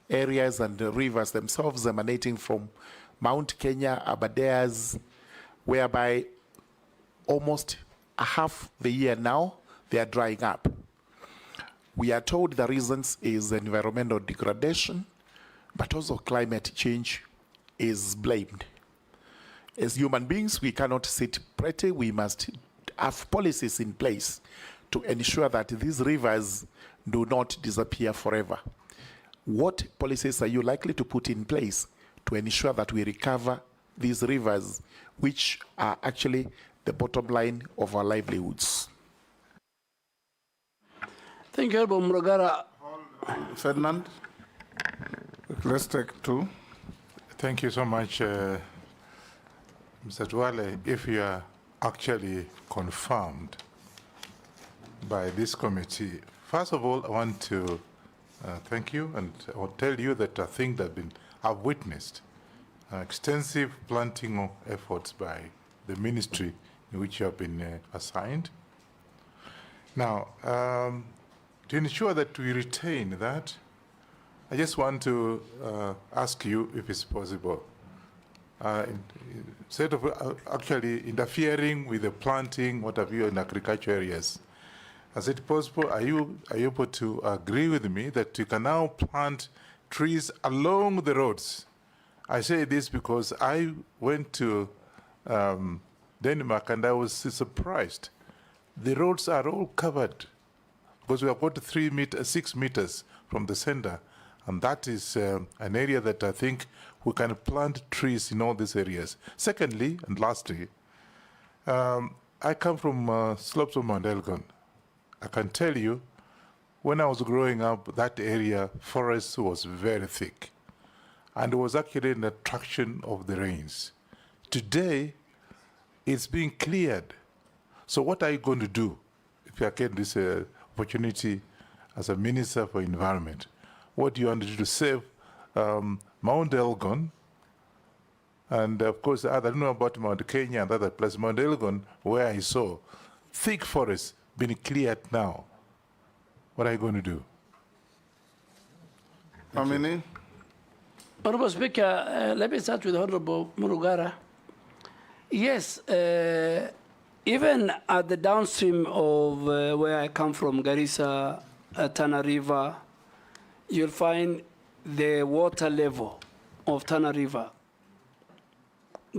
areas and the rivers themselves emanating from Mount Kenya, Aberdares, whereby almost a half the year now, they are drying up. We are told the reasons is environmental degradation, but also climate change is blamed. As human beings, we cannot sit pretty. We must have policies in place to ensure that these rivers do not disappear forever. What policies are you likely to put in place to ensure that we recover these rivers, which are actually the bottom line of our livelihoods? Thank you, Honorable Murugara. Ferdinand? Let's take two. Thank you so much, Mr. Duale. If you are actually confirmed by this committee, first of all, I want to thank you, and I will tell you that I think that I've witnessed extensive planting of efforts by the ministry in which you have been assigned. Now, to ensure that we retain that, I just want to ask you if it's possible. Instead of actually interfering with the planting, what have you, in agriculture areas, is it possible, are you able to agree with me that you can now plant trees along the roads? I say this because I went to Denmark and I was surprised. The roads are all covered because we have got 6 meters from the center. And that is an area that I think we can plant trees in all these areas. Secondly, and lastly, I come from slopes of Mount Elgon. I can tell you, when I was growing up, that area, forest was very thick. And it was actually an attraction of the rains. Today, it's being cleared. So what are you going to do if you get this opportunity as a Minister for Environment? What do you want to do to save Mount Elgon? And of course, I don't know about Mount Kenya and other places. Mount Elgon, where I saw thick forests being cleared now. What are you going to do? Amini? Honorable Speaker, let me start with Honorable Murugara. Yes, even at the downstream of where I come from, Garissa, Tana River, you'll find the water level of Tana River,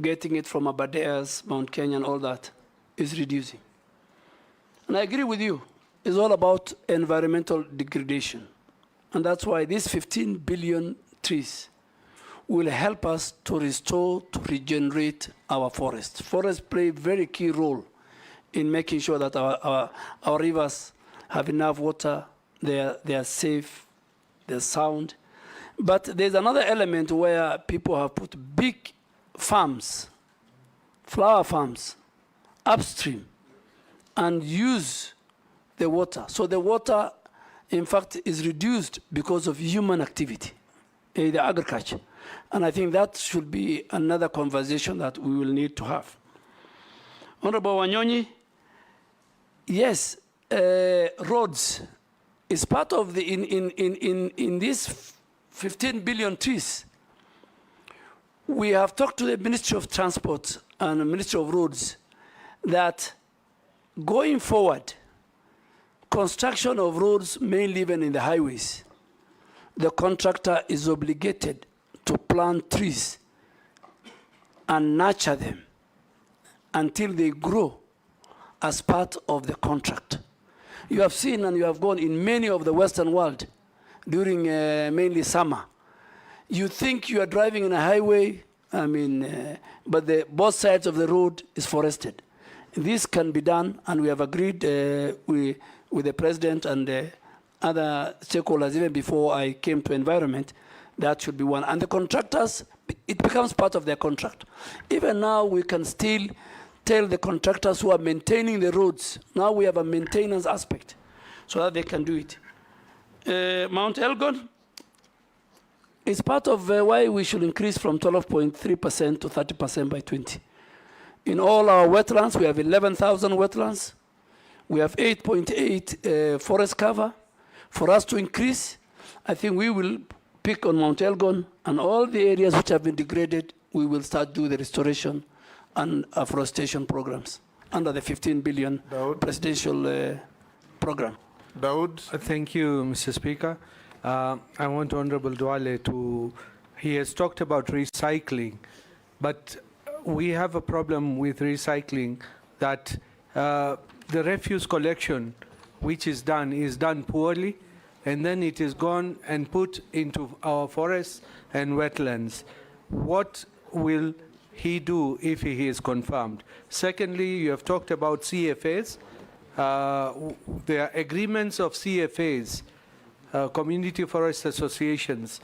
getting it from Aberdares, Mount Kenya, and all that, is reducing. And I agree with you. It's all about environmental degradation. And that's why these 15 billion trees will help us to restore, to regenerate our forests. Forests play a very key role in making sure that our rivers have enough water, they are safe, they're sound. But there's another element where people have put big farms, flower farms, upstream, and use the water. So the water, in fact, is reduced because of human activity, the agriculture. And I think that should be another conversation that we will need to have. Honorable Wanyonyi, yes, roads is part of the, in these 15 billion trees. We have talked to the Ministry of Transport and the Ministry of Roads that going forward, construction of roads, mainly even in the highways, the contractor is obligated to plant trees and nurture them until they grow as part of the contract. You have seen and you have gone in many of the Western world during mainly summer. You think you are driving in a highway, but both sides of the road is forested. This can be done, and we have agreed with the president and other stakeholders, even before I came to environment, that should be one. And the contractors, it becomes part of their contract. Even now, we can still tell the contractors who are maintaining the roads, now we have a maintenance aspect, so that they can do it. Mount Elgon is part of why we should increase from 12.3% to 30% by 20. In all our wetlands, we have 11,000 wetlands. We have 8.8 forest cover. For us to increase, I think we will pick on Mount Elgon, and all the areas which have been degraded, we will start do the restoration and afforestation programs under the 15 billion presidential program. Daud. Thank you, Mr. Speaker. I want Honorable Duale to, he has talked about recycling, but we have a problem with recycling that the refuse collection which is done poorly, and then it is gone and put into our forests and wetlands. What will he do if he is confirmed? Secondly, you have talked about CFAs. There are agreements of CFAs, Community Forest Associations,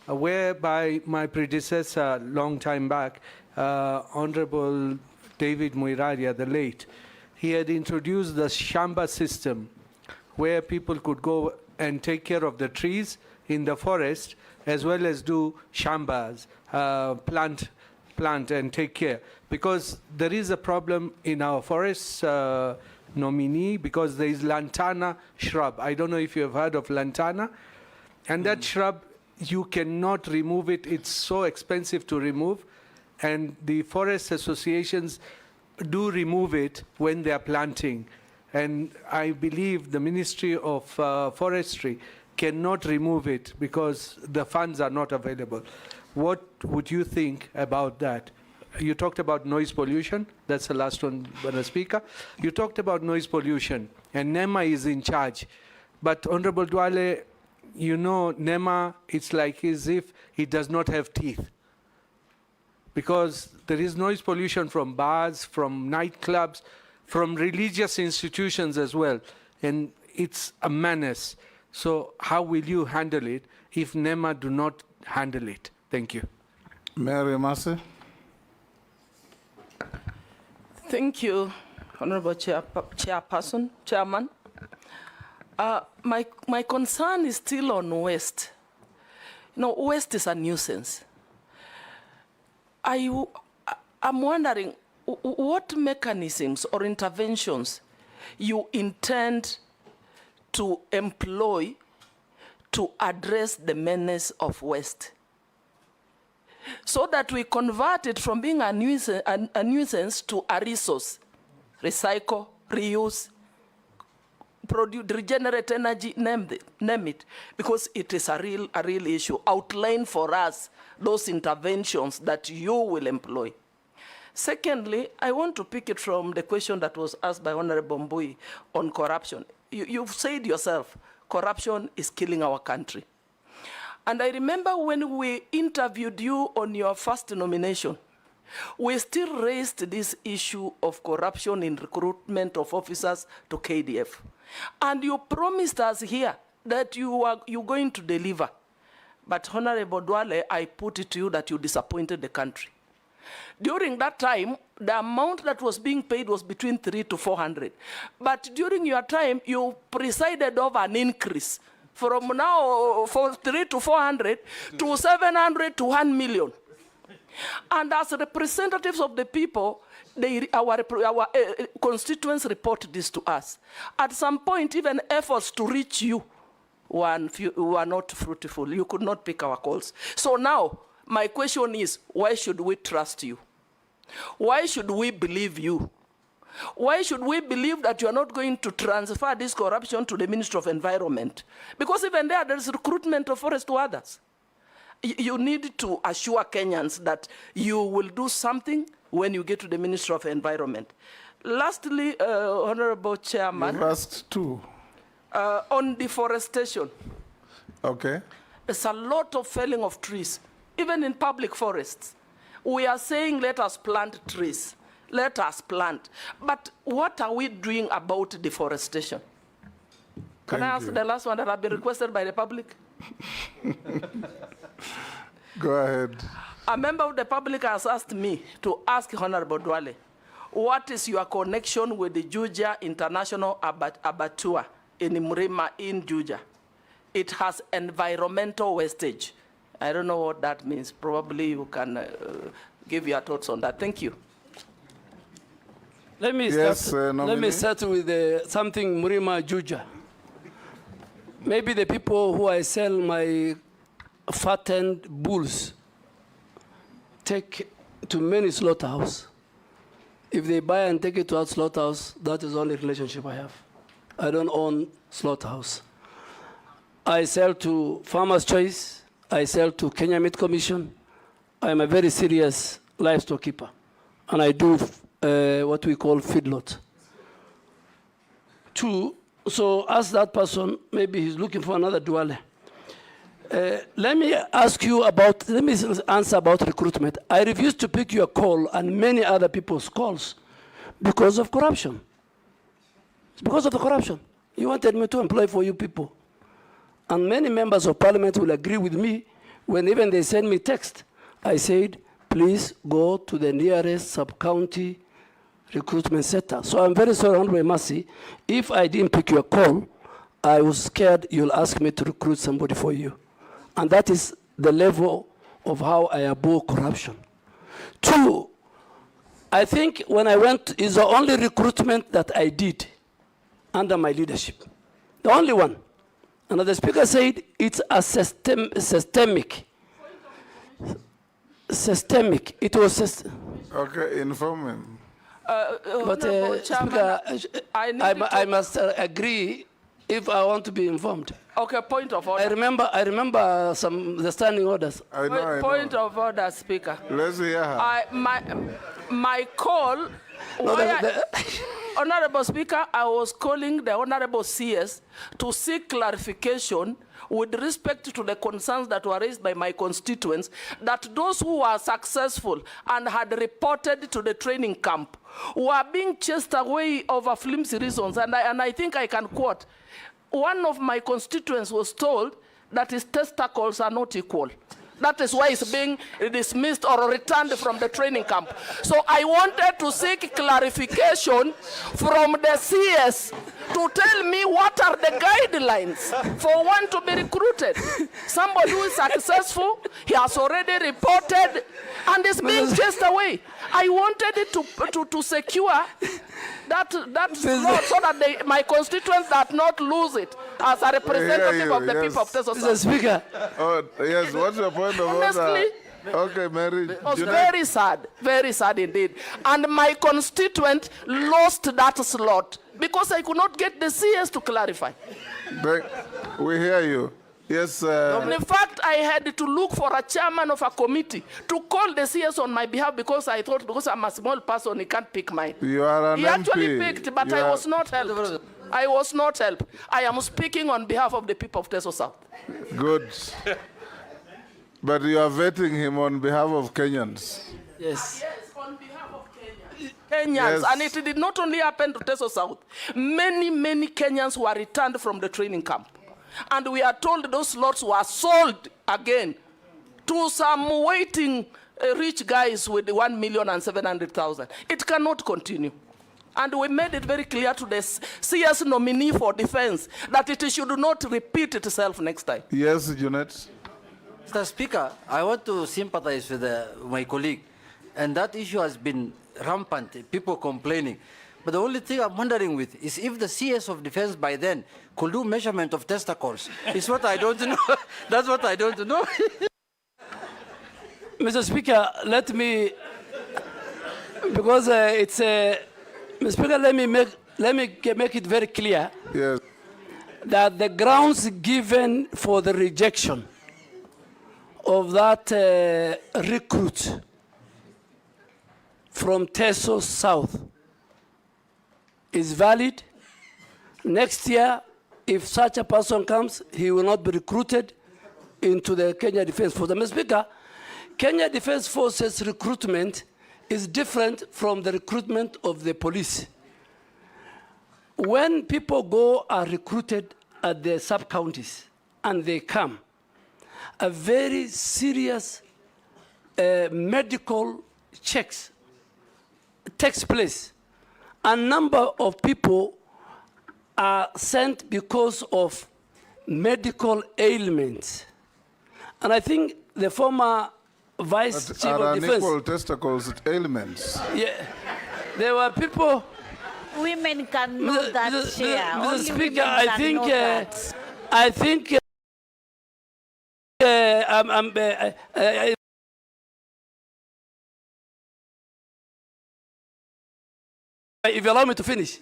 whereby my predecessor, long time back, Honorable David Muiraria, the late, he had introduced the Shamba system, where people could go and take care of the trees in the forest, as well as do shambas, plant and take care. Because there is a problem in our forests, nominee, because there is lantana shrub. I don't know if you have heard of lantana. And that shrub, you cannot remove it. It's so expensive to remove. And the forest associations do remove it when they are planting. And I believe the Ministry of Forestry cannot remove it because the funds are not available. What would you think about that? You talked about noise pollution. That's the last one, Mr. Speaker. You talked about noise pollution, and NEMA is in charge. But Honorable Duale, you know, NEMA, it's like as if it does not have teeth. Because there is noise pollution from bars, from nightclubs, from religious institutions as well. And it's a menace. So how will you handle it if NEMA do not handle it? Thank you. Mary Massey. Thank you, Honorable Chairman. My concern is still on waste. You know, waste is a nuisance. I'm wondering what mechanisms or interventions you intend to employ to address the menace of waste, so that we convert it from being a nuisance to a resource. Recycle, reuse, produce, regenerate energy, name it, because it is a real issue. Outline for us those interventions that you will employ. Secondly, I want to pick it from the question that was asked by Honorable Mbui on corruption. You've said yourself, corruption is killing our country. And I remember when we interviewed you on your first nomination, we still raised this issue of corruption in recruitment of officers to KDF. And you promised us here that you're going to deliver. But Honorable Duale, I put it to you that you disappointed the country. During that time, the amount that was being paid was between 300 to 400. But during your time, you presided over an increase from now 300 to 400 to 700 to 1 million. And as representatives of the people, our constituents report this to us. At some point, even efforts to reach you were not fruitful. You could not pick our calls. So now, my question is, why should we trust you? Why should we believe you? Why should we believe that you are not going to transfer this corruption to the Ministry of Environment? Because even there's recruitment of forest to others. You need to assure Kenyans that you will do something when you get to the Ministry of Environment. Lastly, Honorable Chairman. You've asked two. On deforestation, Okay. there's a lot of felling of trees, even in public forests. We are saying, let us plant trees. Let us plant. But what are we doing about deforestation? Can I ask the last one that have been requested by the public? Go ahead. A member of the public has asked me to ask Honorable Duale, what is your connection with the Juja International Abattoir in Mrima in Juja? It has environmental wastage. I don't know what that means. Probably you can give your thoughts on that. Thank you. Let me start with something Mrima Juja. Maybe the people who I sell my fattened bulls take to many slaughterhouse. If they buy and take it to our slaughterhouse, that is the only relationship I have. I don't own slaughterhouse. I sell to Farmers Choice. I sell to Kenya Meat Commission. I'm a very serious livestock keeper. And I do what we call feedlot. So ask that person, maybe he's looking for another Duale. Let me answer about recruitment. I refuse to pick your call and many other people's calls because of corruption. It's because of the corruption. You wanted me to employ for you people. And many members of parliament will agree with me when even they send me text. I said, please go to the nearest sub-county recruitment center. So I'm very sorry, Honorable Mercy, if I didn't pick your call, I was scared you'll ask me to recruit somebody for you. And that is the level of how I abhor corruption. 2, I think when I went, is the only recruitment that I did under my leadership. The only one. And the speaker said it's a systemic. Systemic. It was Okay, inform him. But Speaker, I must agree if I want to be informed. Okay, point of order. I remember the standing orders. I know. Point of order, Speaker. Let's hear her. My call, Honorable Speaker, I was calling the Honorable CS to seek clarification with respect to the concerns that were raised by my constituents, that those who were successful and had reported to the training camp were being chased away over flimsy reasons. And I think I can quote, one of my constituents was told that his testicles are not equal. That is why he's being dismissed or returned from the training camp. So I wanted to seek clarification from the CS to tell me what are the guidelines for one to be recruited. Somebody who is successful, he has already reported and is being chased away. I wanted it to secure that slot so that my constituents do not lose it as a representative of the people of Teso South. Speaker. Oh, yes, what's your point of Honestly, order? Okay, Mary. It was very sad indeed. And my constituent lost that slot because I could not get the CS to clarify. We hear you. Yes. In fact, I had to look for a chairman of a committee to call the CS on my behalf because I thought, because I'm a small person, he can't pick mine. You are an He actually picked, but You I are- was not helped. I was not helped. I am speaking on behalf of the people of Teso South. Good. But you are vetting him on behalf of Kenyans. Yes. Yes, on behalf of Kenyans. Yes. And it did not only happen to Teso South. Many Kenyans were returned from the training camp. And we are told those slots were sold again to some waiting rich guys with 1,700,000. It cannot continue. And we made it very clear to the CS nominee for defense that it should not repeat itself next time. Yes, Junet. Mr. Speaker, I want to sympathize with my colleague. And that issue has been rampant, people complaining. But the only thing I'm wondering with is if the CS of Defense by then could do measurement of testicles. It's what I don't know. That's what I don't know. Mr. Speaker, let me, because it's a, Mr. Speaker, let me make it very clear that the grounds given for the rejection of that recruit from Teso South is valid. Next year, if such a person comes, he will not be recruited into the Kenya Defence Force. Mr. Speaker, Kenya Defence Forces recruitment is different from the recruitment of the police. When people go are recruited at the sub-counties and they come, a very serious medical checks takes place. A number of people are sent because of medical ailments. And I think the former Vice Chief of Defense... Unequal testicles ailments. Yeah, there were people... Women can know that, Chair. Mr. Only Speaker, women can know that. I think if you allow me to finish,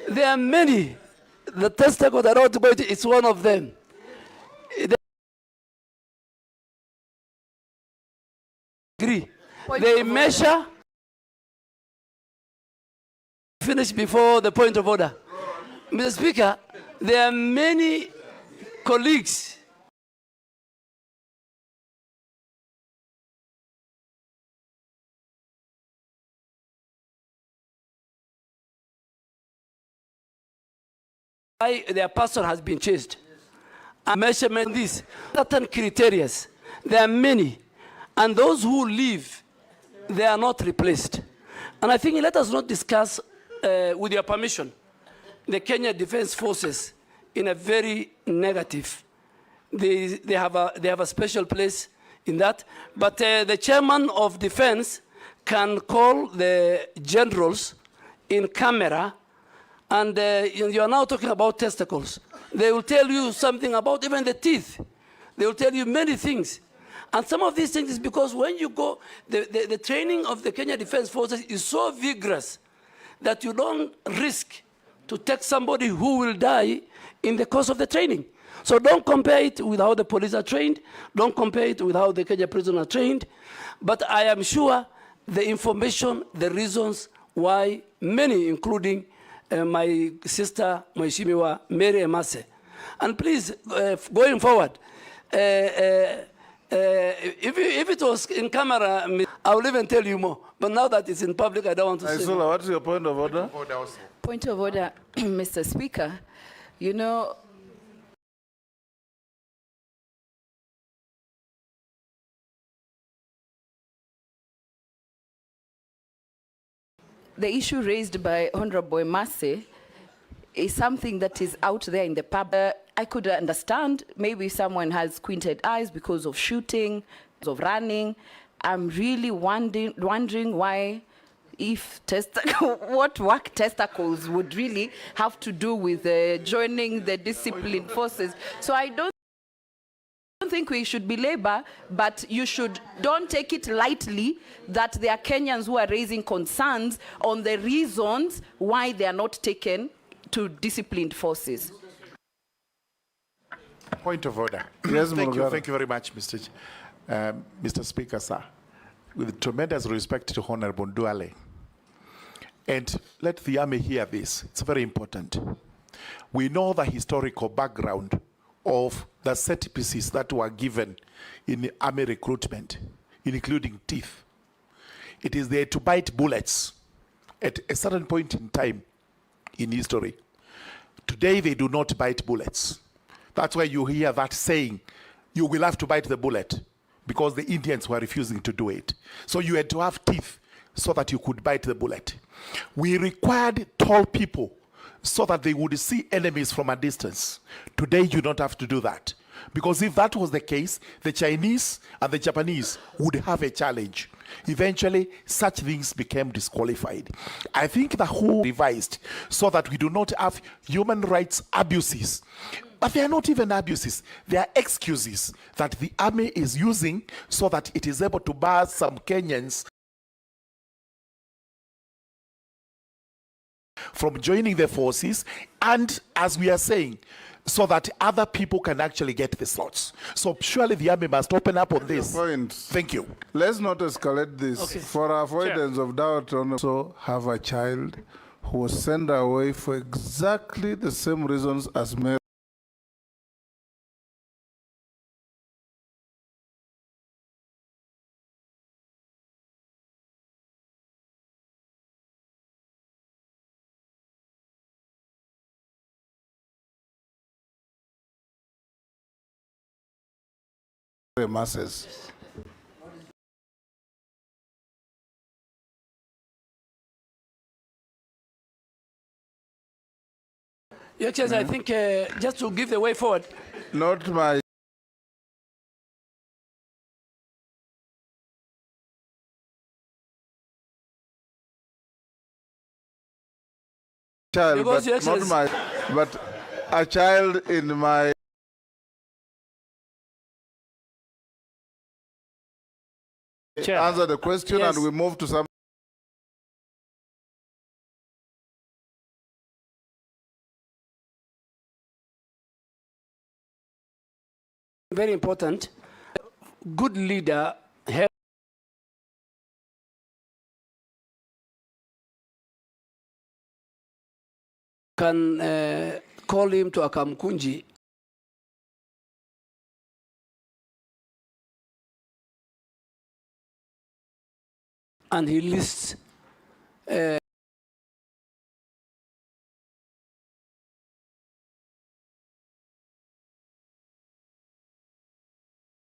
there are many. The testicle that I want to go into is one of them. They measure. Finish before the point of order. Mr. Speaker, there are many colleagues why their person has been chased. A measurement this, certain criteria. There are many. And those who leave, they are not replaced. And I think let us not discuss, with your permission, the Kenya Defence Forces in a very negative. They have a special place in that. But the chairman of defense can call the generals in camera, and you are now talking about testicles. They will tell you something about even the teeth. They will tell you many things. And some of these things is because when you go, the training of the Kenya Defence Forces is so vigorous that you don't risk to take somebody who will die in the course of the training. So don't compare it with how the police are trained. Don't compare it with how the Kenya prisoners are trained. But I am sure the information, the reasons why many, including my sister, Mheshimiwa Mary Emase. And please, going forward, if it was in camera, I will even tell you more. But now that it's in public, I don't want to say more. What's your point of order? Point of order, Mr. Speaker. You know, the issue raised by Honorable Emase is something that is out there in the public. I could understand maybe someone has squinted eyes because of shooting, because of running. I'm really wondering why, if what work testicles would really have to do with joining the disciplined forces. So I don't think we should belabor, but you don't take it lightly that there are Kenyans who are raising concerns on the reasons why they are not taken to disciplined forces. Point of order. Yes, thank you very much, Mr. Speaker, sir. With tremendous respect to Honorable Duale. And let the Army hear this. It's very important. We know the historical background of the set pieces that were given in the Army recruitment, including teeth. It is there to bite bullets at a certain point in time in history. Today, they do not bite bullets. That's why you hear that saying, you will have to bite the bullet, because the Indians were refusing to do it. So you had to have teeth so that you could bite the bullet. We required tall people so that they would see enemies from a distance. Today, you don't have to do that. Because if that was the case, the Chinese and the Japanese would have a challenge. Eventually, such things became disqualified. I think the whole revised so that we do not have human rights abuses. But they are not even abuses. They are excuses that the Army is using so that it is able to bar some Kenyans from joining the forces, and as we are saying, so that other people can actually get the slots. So surely the Army must open up on this. Point. Thank you. Let's not escalate this. Okay. For avoidance of doubt, also have a child who was sent away for exactly the same reasons as Mary. masses. Your Excellency, I think just to give the way forward. Not my child, Because Your but not Excellency, but a child in my answer the question, Yes. and we move to some. Very important. Good leader can call him to Akamkunji and he lists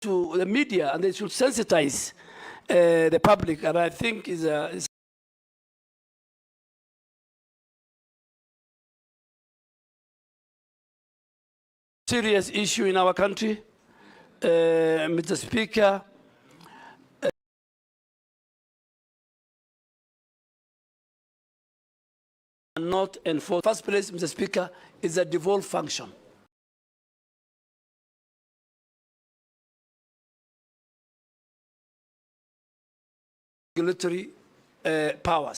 to the media, and they should sensitize the public, and I think is a serious issue in our country. Mr. Speaker, not enforced. First place, Mr. Speaker, is a devolved function. Regulatory powers.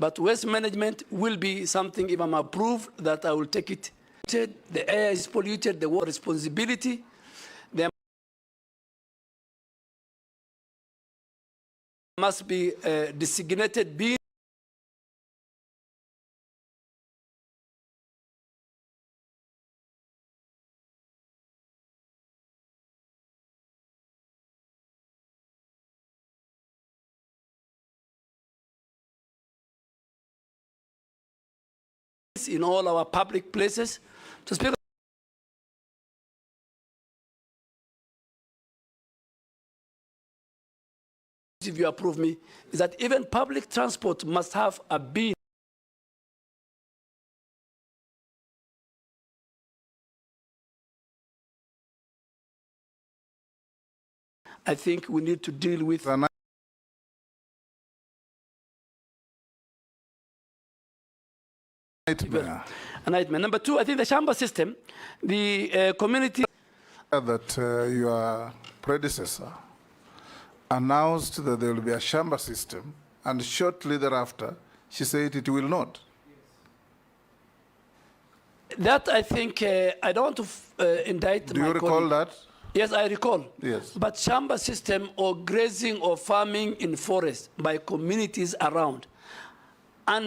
But waste management will be something, if I'm approved, that I will take it. The air is polluted, the water responsibility. There must be designated being. In all our public places. To speak if you approve me, is that even public transport must have a bin. I think we need to deal with a nightmare. A nightmare. Number two, I think the Shamba system, the community. That your predecessor announced that there will be a Shamba system, and shortly thereafter, she said it will not. That I think, I don't want to indict Do you recall that? Yes, I recall. Yes. But Shamba system or grazing or farming in forest by communities around. And